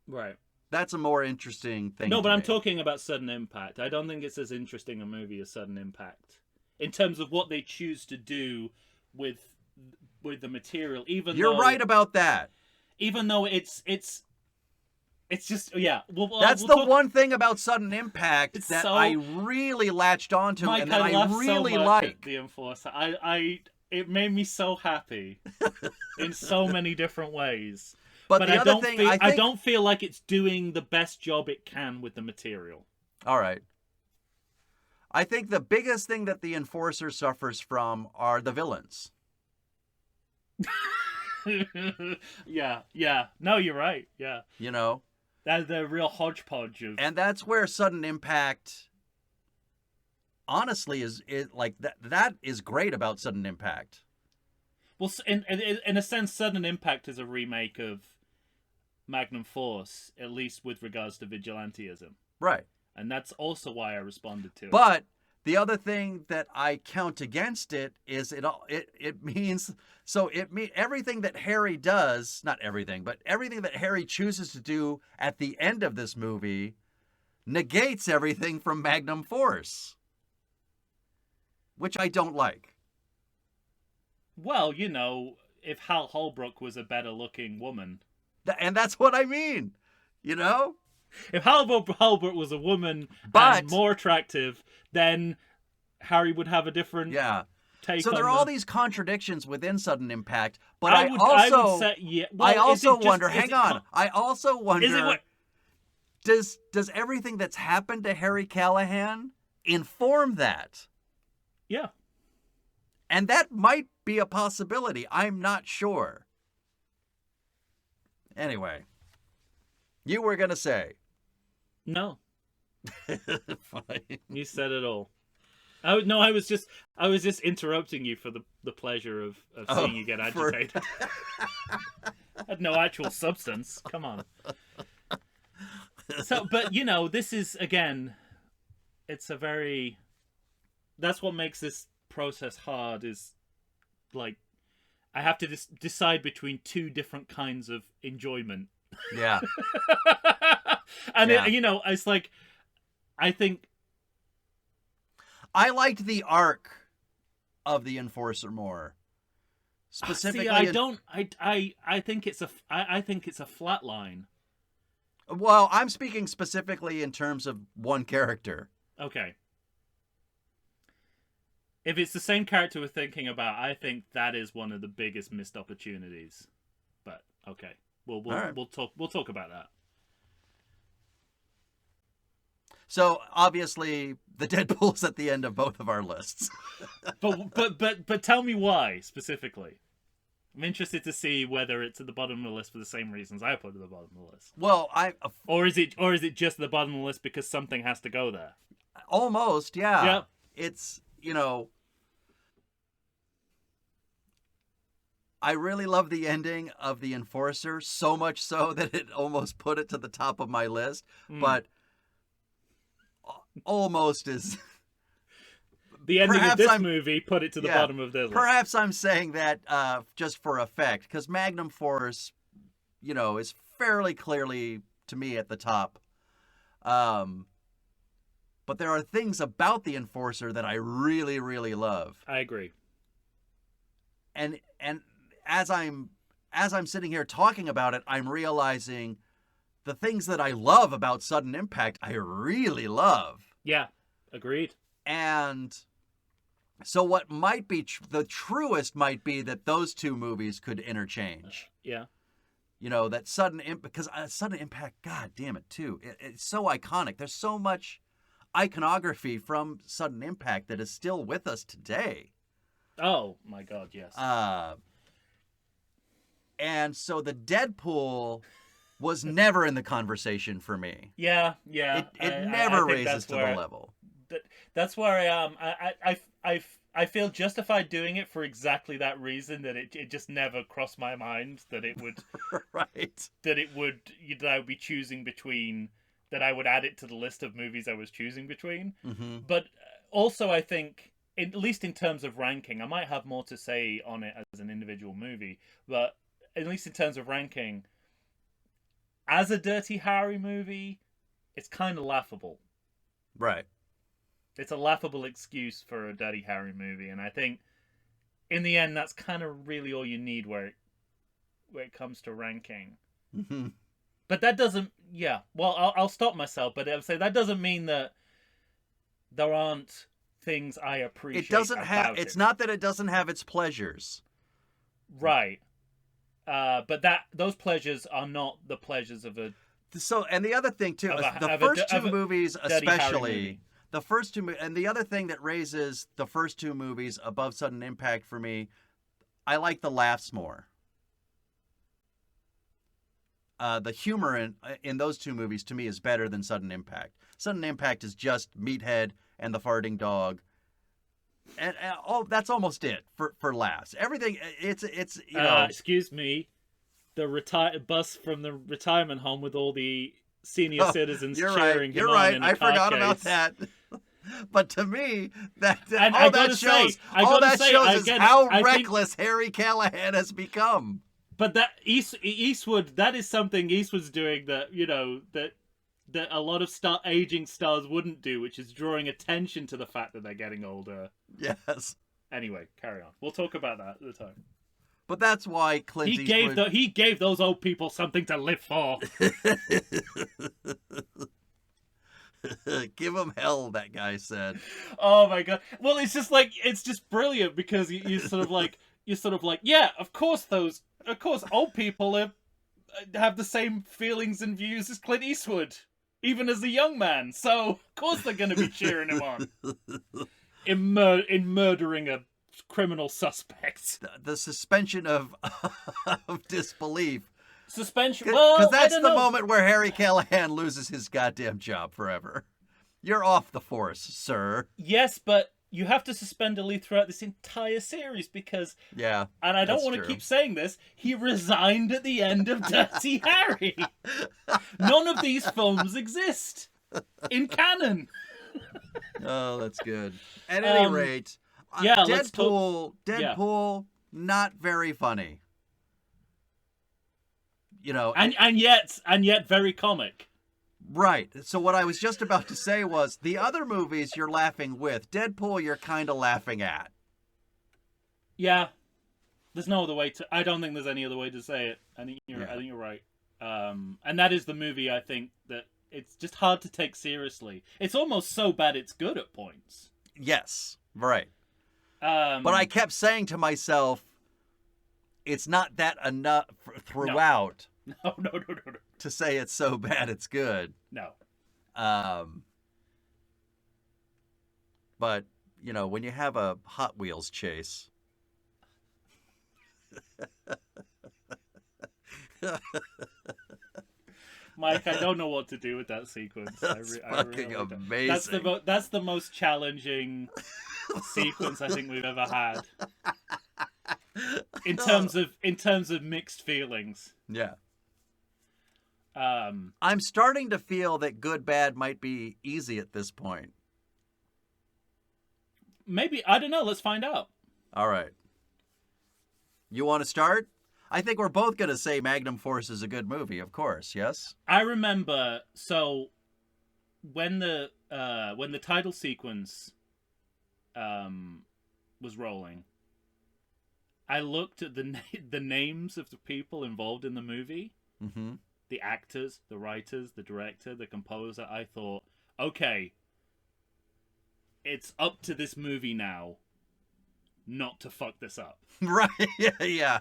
Right. That's a more interesting thing. No, but I'm talking about Sudden Impact. I don't think it's as interesting a movie as Sudden Impact in terms of what they choose to do with the material. You're right about that. Even though it's just That's the one thing about Sudden Impact that I really latched onto, Mike, and that I really so much like. At the Enforcer, it made me so happy in so many different ways. But I don't feel like it's doing the best job it can with the material. All right. I think the biggest thing that the Enforcer suffers from are the villains. Yeah. No, you're right. Yeah. You know? That's the real hodgepodge of... And that's where Sudden Impact, honestly, is like that is great about Sudden Impact. Well, in a sense, Sudden Impact is a remake of Magnum Force, at least with regards to vigilantism. Right. And that's also why I responded to it. But the other thing that I count against it is it means everything that Harry does, not everything, but everything that Harry chooses to do at the end of this movie negates everything from Magnum Force, which I don't like. Well, you know, if Hal Holbrook was a better looking woman. And that's what I mean, you know? If Holbrook was a woman and more attractive, then Harry would have a different take. So there are all these contradictions within Sudden Impact, but I also wonder. Does everything that's happened to Harry Callahan inform that? Yeah, and that might be a possibility. I'm not sure. Anyway. You were going to say. No. Fine. You said it all. I was just interrupting you for the pleasure of seeing you get agitated. Had no actual substance. Come on. So, but you know, this is, again, that's what makes this process hard, is like, I have to decide between two different kinds of enjoyment. Yeah. And you know, it's like, I think I liked the arc of the Enforcer more. Specifically, I think it's a flat line. Well, I'm speaking specifically in terms of one character. Okay. If it's the same character we're thinking about, I think that is one of the biggest missed opportunities. But okay. We'll talk about that. So obviously the Deadpool's at the end of both of our lists. but tell me why specifically. I'm interested to see whether it's at the bottom of the list for the same reasons I put it at the bottom of the list. Well, or is it just the bottom of the list because something has to go there? Almost, yeah. Yep. It's, you know, I really love the ending of The Enforcer, so much so that it almost put it to the top of my list, but almost is... The ending of this movie put it to the bottom of the list. Perhaps I'm saying that just for effect, because Magnum Force, you know, is fairly clearly, to me, at the top. But there are things about The Enforcer that I really, really love. I agree. And as I'm sitting here talking about it, I'm realizing the things that I love about Sudden Impact, I really love. Yeah. Agreed. And so what might be the truest might be that those two movies could interchange. Yeah. You know, that because Sudden Impact, god damn it, too. It's so iconic. There's so much iconography from Sudden Impact that is still with us today. Oh, my God, yes. And so the Deadpool was never in the conversation for me. Yeah. It never raises to the level. That's where I am. I feel justified doing it for exactly that reason, that it just never crossed my mind that it would right. that I would be choosing between, that I would add it to the list of movies I was choosing between. Mm-hmm. But also I think, at least in terms of ranking, I might have more to say on it as an individual movie, but at least in terms of ranking, as a Dirty Harry movie, it's kind of laughable. Right. It's a laughable excuse for a Dirty Harry movie, and I think in the end that's kind of really all you need where it comes to ranking. Mm-hmm. But that doesn't, yeah. Well, I'll stop myself, but I'll say that doesn't mean that there aren't things I appreciate. It doesn't have. It's not that it doesn't have its pleasures. Right. But those pleasures are not the pleasures of a. So, and the other thing too, the first two movies especially. Movie. The first two, and the other thing that raises the first two movies above Sudden Impact for me, I like the laughs more. The humor in those two movies to me is better than Sudden Impact. Sudden Impact is just Meathead and the farting dog, and that's almost it for laughs. Everything it's you know. Excuse me, the bus from the retirement home with all the senior citizens cheering. You're right. I forgot about that. But to me, all that shows is how reckless Harry Callahan has become. But that Eastwood, that is something Eastwood's doing that, you know, that a lot of aging stars wouldn't do, which is drawing attention to the fact that they're getting older. Yes. Anyway, carry on. We'll talk about that at the time. But that's why Clint Eastwood... He gave those old people something to live for. Give him hell, that guy said. Oh my god. Well, it's just brilliant because you're sort of like, yeah, of course old people have the same feelings and views as Clint Eastwood, even as a young man. So of course they're going to be cheering him on in murdering a criminal suspect. The suspension of disbelief. Suspension. Because that's the moment where Harry Callahan loses his goddamn job forever. You're off the force, sir. Yes, but you have to suspend belief throughout this entire series because... Yeah, and I don't want to keep saying this, he resigned at the end of Dirty Harry. None of these films exist in canon. Oh, that's good. At any rate, Deadpool, not very funny. You know, and yet very comic. Right. So what I was just about to say was the other movies you're laughing with. Deadpool, you're kind of laughing at. Yeah. There's no other way to. I don't think there's any other way to say it. I think you're right. And that is the movie. I think that it's just hard to take seriously. It's almost so bad it's good at points. Yes. Right. But I kept saying to myself, it's not that enough throughout. No. To say it's so bad it's good. No. But, you know, when you have a Hot Wheels chase. Mike, I don't know what to do with that sequence. That's fucking amazing. That's the most challenging sequence I think we've ever had. In terms of mixed feelings. Yeah. I'm starting to feel that Good Bad might be easy at this point. Maybe, I don't know, let's find out. All right. You want to start? I think we're both going to say Magnum Force is a good movie, of course, yes? I remember, so when the title sequence was rolling, I looked at the names of the people involved in the movie. Mm-hmm. The actors, the writers, the director, the composer. I thought, okay, it's up to this movie now not to fuck this up. Right. Yeah.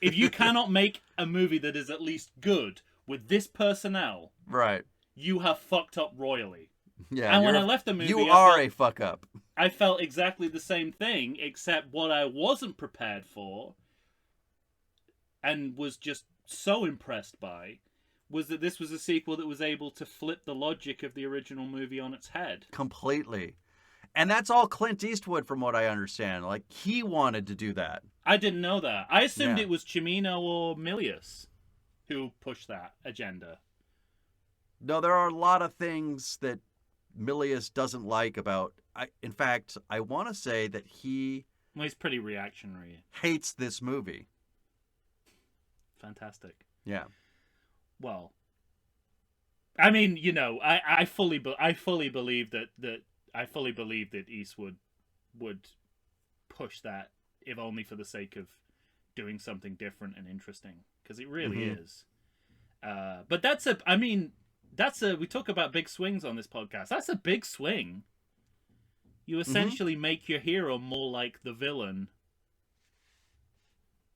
If you cannot make a movie that is at least good with this personnel, Right. you have fucked up royally. Yeah. And when I left the movie, you are a fuck up. I felt exactly the same thing, except what I wasn't prepared for and was just so impressed by was that this was a sequel that was able to flip the logic of the original movie on its head. Completely. And that's all Clint Eastwood, from what I understand. Like, he wanted to do that. I didn't know that. I assumed Yeah. it was Cimino or Milius who pushed that agenda. No, there are a lot of things that Milius doesn't like about... in fact, I want to say that he Well, he's pretty reactionary. hates this movie. Fantastic. Yeah. Well, I mean, you know, I fully believe that Eastwood would push that, if only for the sake of doing something different and interesting, because it really is. But we talk about big swings on this podcast. That's a big swing. You essentially make your hero more like the villain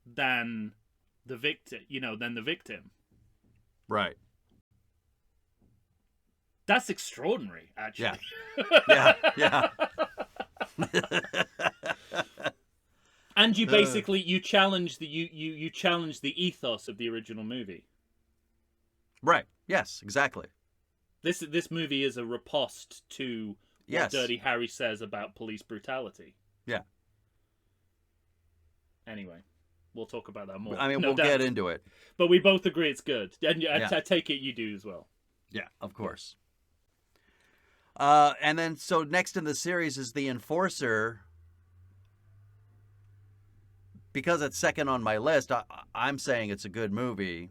than the victim. Right. That's extraordinary, actually. Yeah. And you basically you challenge the ethos of the original movie. Right. Yes, exactly. This movie is a riposte to what Yes. Dirty Harry says about police brutality. Yeah. Anyway, we'll talk about that more. I mean, No we'll doubt. get into it. But we both agree it's good. And Yeah. I take it you do as well. Yeah, of course. And then, so next in the series is The Enforcer. Because it's second on my list, I'm saying it's a good movie.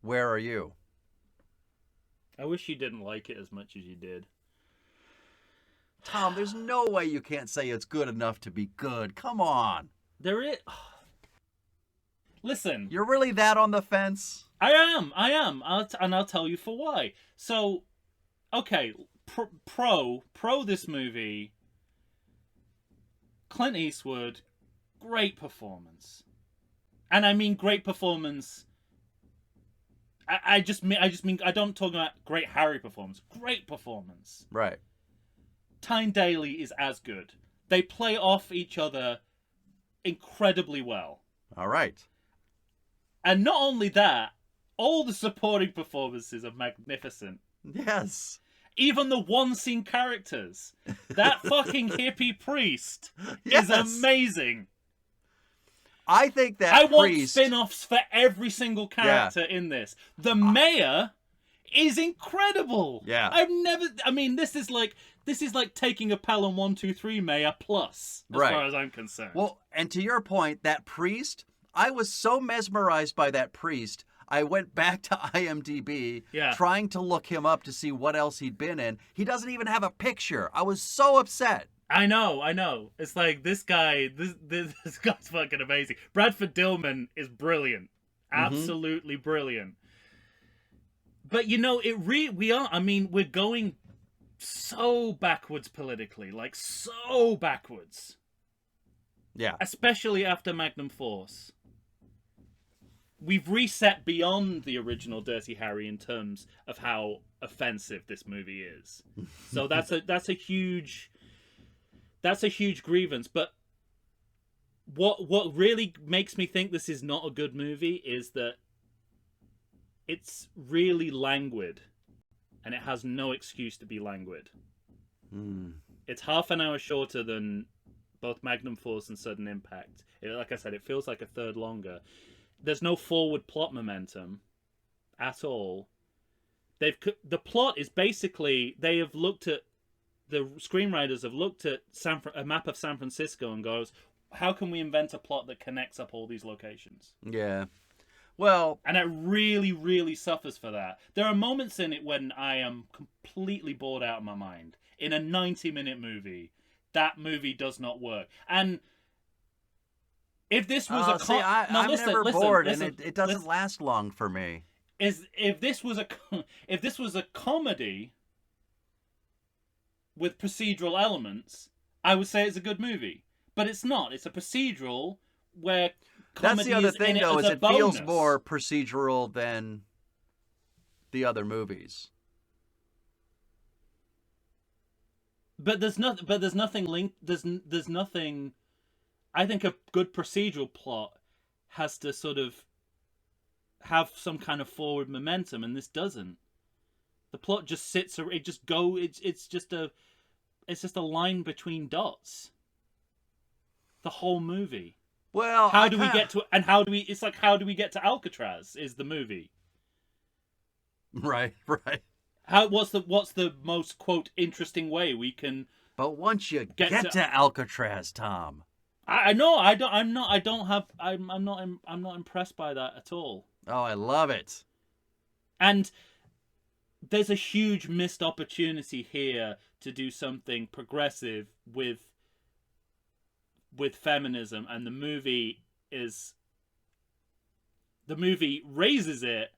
Where are you? I wish you didn't like it as much as you did. Tom, there's no way you can't say it's good enough to be good. Come on. There is... Listen. You're really that on the fence? I am. And I'll tell you for why. So, okay, pro this movie, Clint Eastwood, great performance. And I mean great performance. I just mean I don't talk about great Harry performance. Great performance. Right. Tyne Daly is as good. They play off each other incredibly well. All right. And not only that, all the supporting performances are magnificent. Yes. Even the one-scene characters. That fucking hippie priest Yes. is amazing. I think that I want priest... spin-offs for every single character in this. The mayor is incredible. Yeah. This is like taking a Pelham 123 mayor plus, as Right. far as I'm concerned. Well, and to your point, that priest, I was so mesmerized by that priest, I went back to IMDb trying to look him up to see what else he'd been in. He doesn't even have a picture. I was so upset. I know. It's like this guy, this guy's fucking amazing. Bradford Dillman is brilliant. Absolutely brilliant. But you know, we're going so backwards politically, like so backwards. Yeah. Especially after Magnum Force. We've reset beyond the original Dirty Harry in terms of how offensive this movie is. So that's a huge grievance. But what really makes me think this is not a good movie is that it's really languid, and it has no excuse to be languid. It's half an hour shorter than both Magnum Force and Sudden Impact. Like I said, it feels like a third longer. There's no forward plot momentum at all. The plot is basically, they have looked at, the screenwriters have looked at a map of San Francisco and goes, how can we invent a plot that connects up all these locations? Yeah. Well... And it really, really suffers for that. There are moments in it when I am completely bored out of my mind. In a 90-minute movie, that movie does not work. And if this was I'm never bored, and it doesn't last long for me. If this was a comedy, with procedural elements, I would say it's a good movie. But it's not. It's a procedural where comedy That's the other is thing, in though, it is as a it feels bonus. more procedural than the other movies. But there's nothing. But there's nothing linked. There's nothing. I think a good procedural plot has to sort of have some kind of forward momentum, and this doesn't. The plot just sits. It just go. It's just a line between dots. The whole movie. Well, How do we get to? And how do we? It's like, how do we get to Alcatraz? Is the movie. Right. What's the most, quote, interesting way we can? But once you Get get to- to Alcatraz, Tom, I know. I'm not impressed by that at all. oh, I love it. And there's a huge missed opportunity here to do something progressive with feminism, and the movie raises it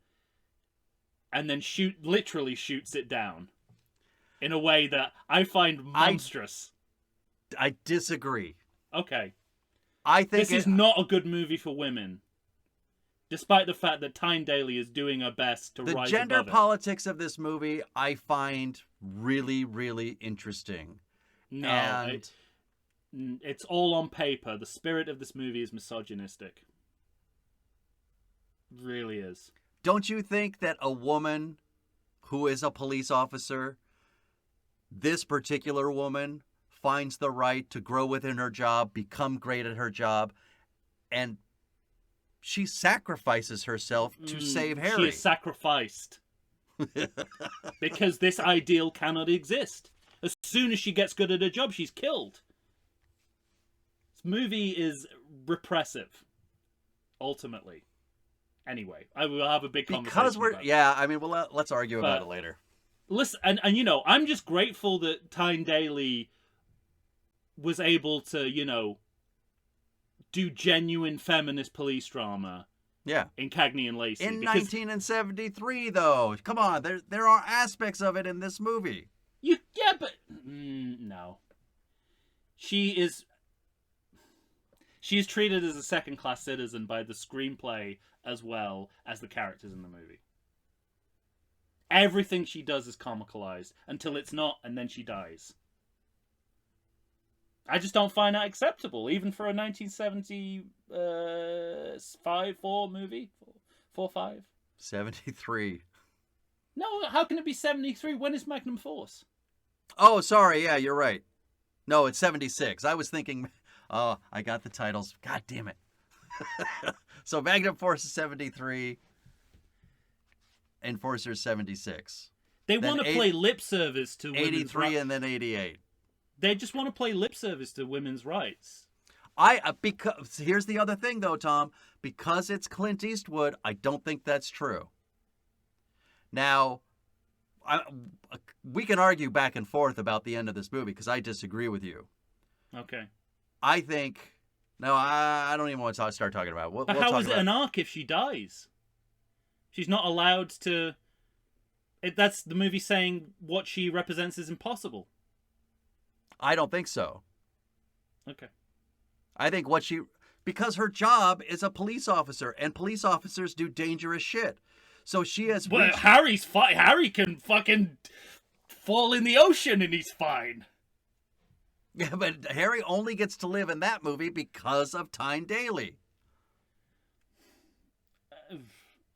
and then literally shoots it down in a way that I find monstrous. I disagree. Okay. I think This is not a good movie for women. Despite the fact that Tyne Daly is doing her best to the rise gender above it. politics of this movie I find really, really interesting. No, and it's all on paper. The spirit of this movie is misogynistic. Really is. don't you think that a woman who is a police officer, this particular woman, finds the right to grow within her job, become great at her job, and she sacrifices herself to save Harry? She is sacrificed. Because this ideal cannot exist. As soon as she gets good at her job, she's killed. This movie is repressive. Ultimately. Anyway, I will have a big conversation Because we're about it. yeah, I mean, well, let's argue about But- it later. Listen, and you know, I'm just grateful that Tyne Daly was able to, you know, do genuine feminist police drama Yeah. in Cagney and Lacey. In because 1973, though, come on, there are aspects of it in this movie. but no. She's treated as a second-class citizen by the screenplay as well as the characters in the movie. Everything she does is comicalized until it's not, and then she dies. I just don't find that acceptable, even for a 1975 movie. 4-5. 73. No, how can it be 73? When is Magnum Force? Oh, sorry. Yeah, you're right. No, it's 76. I was thinking, oh, I got the titles. God damn it. So Magnum Force is 73. Enforcer's 76. They Then want to play lip service to women's 83 rights. and then 88. They just want to play lip service to women's rights. Because here's the other thing, though, Tom. Because it's Clint Eastwood, I don't think that's true. Now, we can argue back and forth about the end of this movie because I disagree with you. Okay. I think. No, I don't even want to start talking about it. We'll But how talk is it about an arc if she dies? She's not allowed to. That's the movie saying what she represents is impossible. I don't think so. Okay. I think because her job is a police officer, and police officers do dangerous shit. So she has. Well, Harry's fine. Harry can fucking fall in the ocean and he's fine. Yeah, but Harry only gets to live in that movie because of Tyne Daly.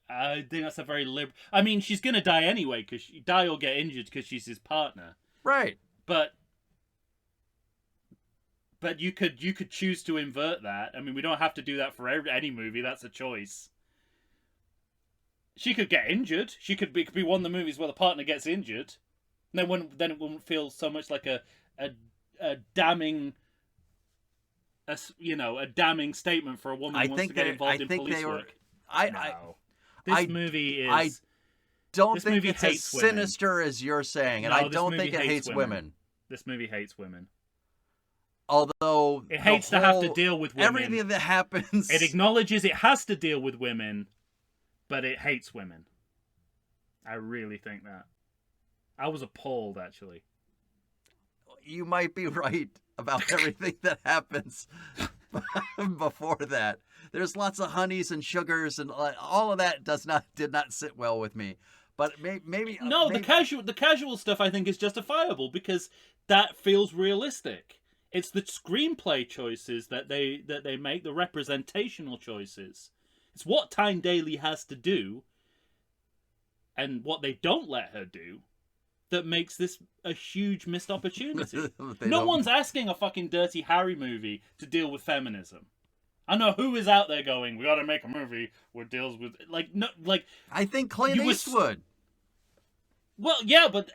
I think that's a very liberal. I mean, she's gonna die anyway, because she die or get injured because she's his partner. Right. But you could choose to invert that. I mean, we don't have to do that for any movie. That's a choice. She could get injured. It could be one of the movies where the partner gets injured. And then it wouldn't feel so much like a damning, a damning statement for a woman who wants to get involved in police work. This movie is. I don't this think movie it's as hates women. sinister as you're saying, and No, I this don't movie think it hates hates women. women. This movie hates women. Although It hates to have to deal with women. Everything that happens. It acknowledges it has to deal with women, but it hates women. I really think that. I was appalled, actually. you might be right about everything that happens before that. There's lots of honeys and sugars, and all of that did not sit well with me. But maybe No, maybe, the casual stuff I think is justifiable because that feels realistic. It's the screenplay choices that they make, the representational choices. It's what Tyne Daly has to do, and what they don't let her do, that makes this a huge missed opportunity. No one's asking a fucking Dirty Harry movie to deal with feminism. I know who is out there going, we gotta make a movie where it deals with I think Clint Eastwood. Well, yeah, but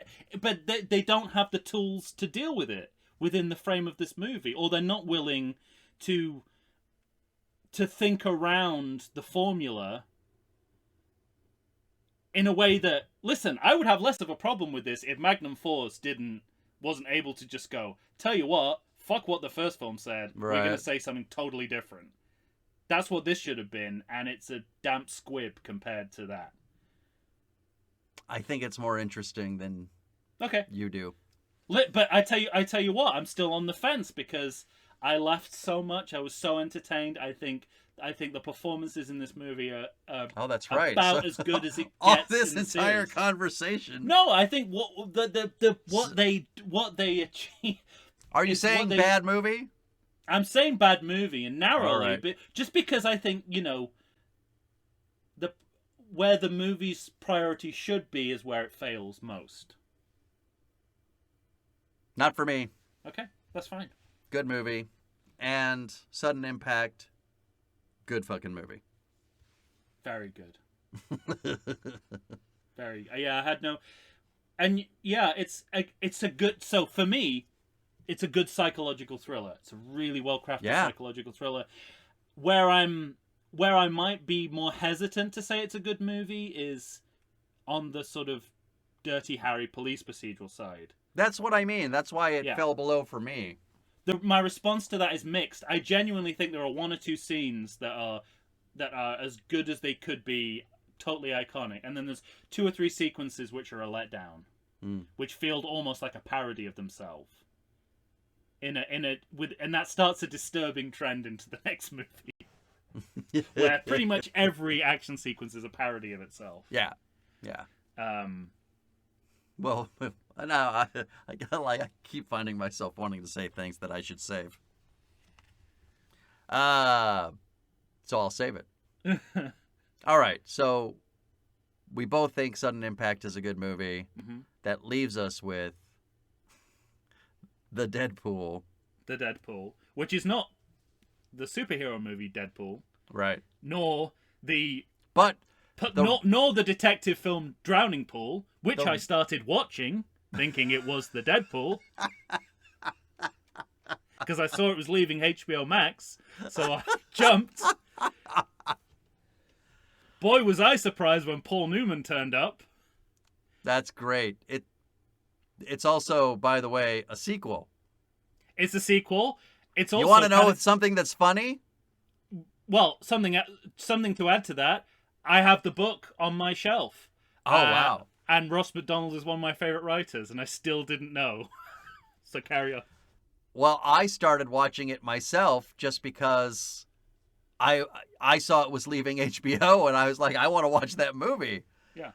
they don't have the tools to deal with it within the frame of this movie, or they're not willing to think around the formula in a way that, listen, I would have less of a problem with this if Magnum Force wasn't able to just go, tell you what, fuck what the first film said, Right. We're going to say something totally different. That's what this should have been, and it's a damp squib compared to that. I think it's more interesting than Okay. you do. But I tell you what, I'm still on the fence because I laughed so much, I was so entertained. I think the performances in this movie are Oh, that's right. about So- as good as it gets. all this in the entire series. conversation. No, I think what they achieve. Are you it's what saying they- bad movie? I'm saying bad movie and narrowly, All right. but just because I think where the movie's priority should be is where it fails most. Not for me. Okay, that's fine. Good movie. And Sudden Impact. Good fucking movie. Very good. Very. Yeah, I had no. And yeah, it's a good. So for me, it's a good psychological thriller. It's a really well crafted psychological thriller. Where I might be more hesitant to say it's a good movie is on the sort of Dirty Harry police procedural side. That's what I mean. That's why it Yeah. fell below for me. My response to that is mixed. I genuinely think there are one or two scenes that are as good as they could be, totally iconic, and then there's two or three sequences which are a letdown, which feel almost like a parody of themselves. And that starts a disturbing trend into the next movie, where pretty much every action sequence is a parody of itself. Yeah. Well, now I keep finding myself wanting to say things that I should save. So I'll save it. All right. So we both think Sudden Impact is a good movie. Mm-hmm. That leaves us with the Deadpool. The Deadpool, which is not the superhero movie Deadpool, Right. nor the But nor the detective film Drowning Pool, which I started watching thinking it was the Deadpool. Because I saw it was leaving HBO Max, so I jumped. Boy, was I surprised when Paul Newman turned up. that's great. It's also, by the way, a sequel. It's a sequel. It's also You want to know kind of- something that's funny? well, something to add to that. I have the book on my shelf. Oh, wow. And Ross McDonald is one of my favorite writers, and I still didn't know. So carry on. Well, I started watching it myself just because I saw it was leaving HBO, and I was like, I want to watch that movie. Yeah.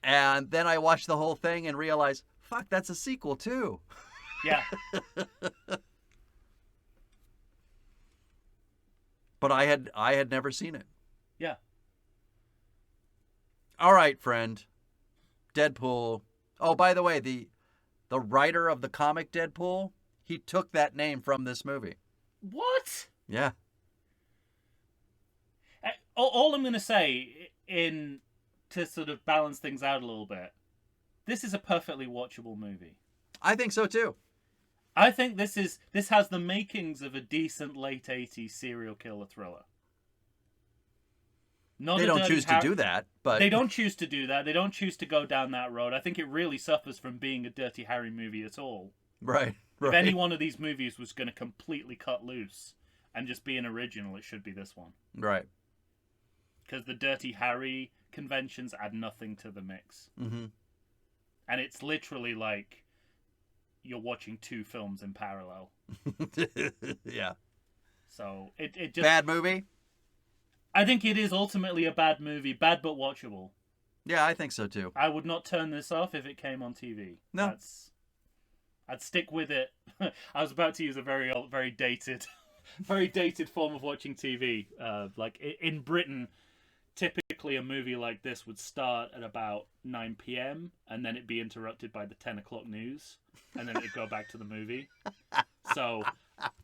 And then I watched the whole thing and realized, fuck, that's a sequel too. Yeah. But I had never seen it. Yeah. All right, friend. Deadpool. Oh, by the way, the writer of the comic Deadpool, he took that name from this movie. What? Yeah. All I'm going to say, to sort of balance things out a little bit, this is a perfectly watchable movie. I think so too. I think this has the makings of a decent late 80s serial killer thriller. Not They a don't Dirty choose to Harry- do that, but They don't choose to do that. They don't choose to go down that road. I think it really suffers from being a Dirty Harry movie at all. Right. If any one of these movies was going to completely cut loose and just be an original, it should be this one. Right. Because the Dirty Harry conventions add nothing to the mix. Mm-hmm. And it's literally like, you're watching two films in parallel. Yeah. So it just... Bad movie? I think it is ultimately a bad movie. Bad but watchable. Yeah, I think so too. I would not turn this off if it came on TV. No. I'd stick with it. I was about to use a very dated, very dated form of watching TV. Like in Britain, typically a movie like this would start at about 9 p.m. and then it'd be interrupted by the 10 o'clock news, and then it'd go back to the movie. So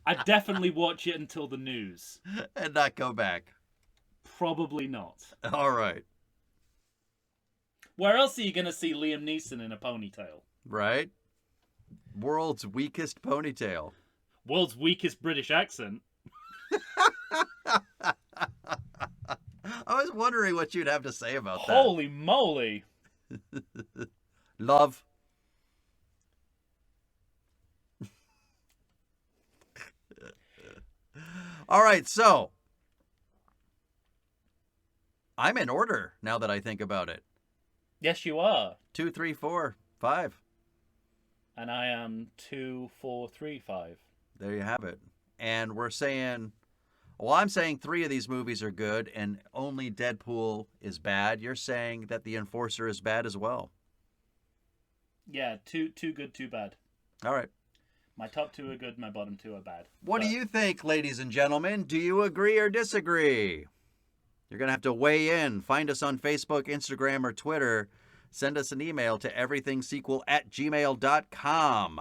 I'd definitely watch it until the news. And not go back. Probably not. All right. Where else are you going to see Liam Neeson in a ponytail? Right? World's weakest ponytail. World's weakest British accent. I was wondering what you'd have to say about that. Holy moly. Love. All right, so I'm in order now that I think about it. Yes, you are. 2, 3, 4, 5. And I am 2, 4, 3, 5. There you have it. And we're saying, well, I'm saying 3 of these movies are good and only Deadpool is bad. You're saying that The Enforcer is bad as well. Yeah, two good, 2 bad. All right. My top 2 are good, my bottom 2 are bad. What do you think, ladies and gentlemen? Do you agree or disagree? You're going to have to weigh in. Find us on Facebook, Instagram, or Twitter. Send us an email to everythingsequel@gmail.com.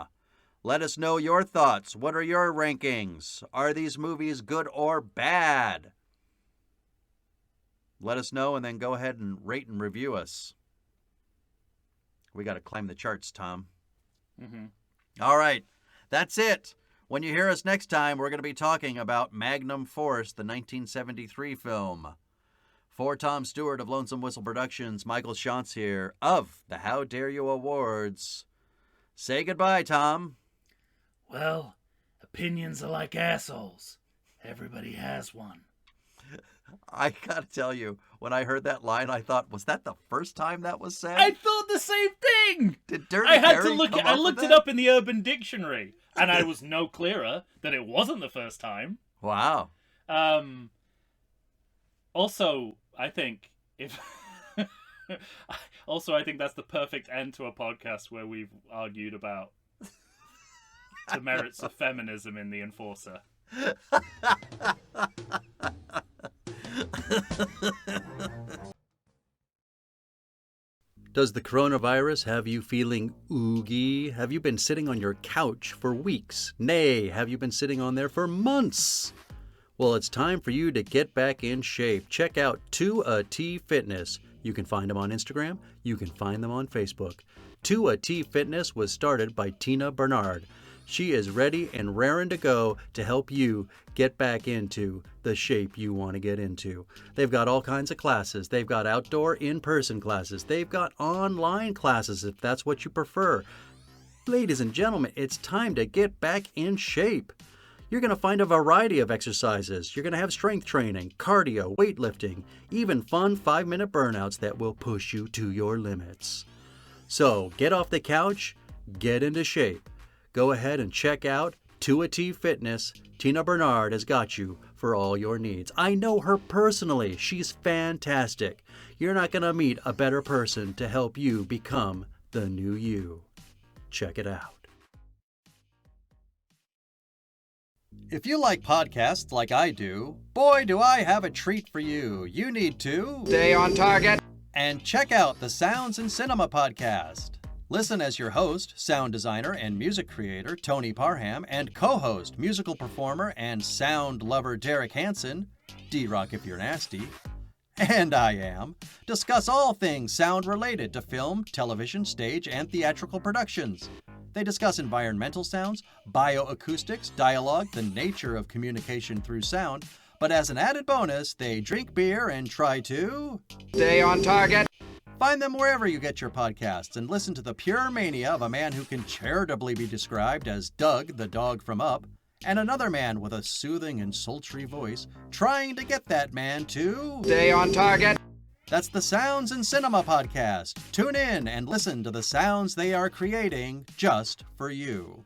Let us know your thoughts. What are your rankings? Are these movies good or bad? Let us know and then go ahead and rate and review us. We got to climb the charts, Tom. Mm-hmm. All right. That's it. When you hear us next time, we're going to be talking about Magnum Force, the 1973 film. For Tom Stewart of Lonesome Whistle Productions, Michael Shantz here of the How Dare You Awards. Say goodbye, Tom. Well, opinions are like assholes. Everybody has one. I gotta tell you, when I heard that line, I thought, was that the first time that was said? I thought the same thing. Did Dirty I had Harry to look. come I up with looked it that? up in the Urban Dictionary, and I was no clearer that it wasn't the first time. Wow. Also, I think if. Also, I think that's the perfect end to a podcast where we've argued about the merits of feminism in The Enforcer. Does the coronavirus have you feeling oogie? Have you been sitting on your couch for weeks? Nay, have you been sitting on there for months? Well, it's time for you to get back in shape. Check out 2AT Fitness. You can find them on Instagram. You can find them on Facebook. 2AT Fitness was started by Tina Bernard. She is ready and raring to go to help you get back into the shape you want to get into. They've got all kinds of classes. They've got outdoor in-person classes. They've got online classes if that's what you prefer. Ladies and gentlemen, it's time to get back in shape. You're going to find a variety of exercises. You're going to have strength training, cardio, weightlifting, even fun 5-minute burnouts that will push you to your limits. So get off the couch, get into shape. Go ahead and check out 2AT Fitness. Tina Bernard has got you for all your needs. I know her personally. She's fantastic. You're not going to meet a better person to help you become the new you. Check it out. If you like podcasts like I do, boy, do I have a treat for you. You need to Stay on target. and check out the Sounds and Cinema podcast. Listen as your host, sound designer and music creator Tony Parham, and co-host, musical performer and sound lover Derek Hansen, D-Rock if you're nasty, and I am, discuss all things sound related to film, television, stage, and theatrical productions. They discuss environmental sounds, bioacoustics, dialogue, the nature of communication through sound, but as an added bonus, they drink beer and try to Stay on target. find them wherever you get your podcasts and listen to the pure mania of a man who can charitably be described as Doug, the dog from Up, and another man with a soothing and sultry voice trying to get that man to Stay on target. That's the Sounds in Cinema podcast. Tune in and listen to the sounds they are creating just for you.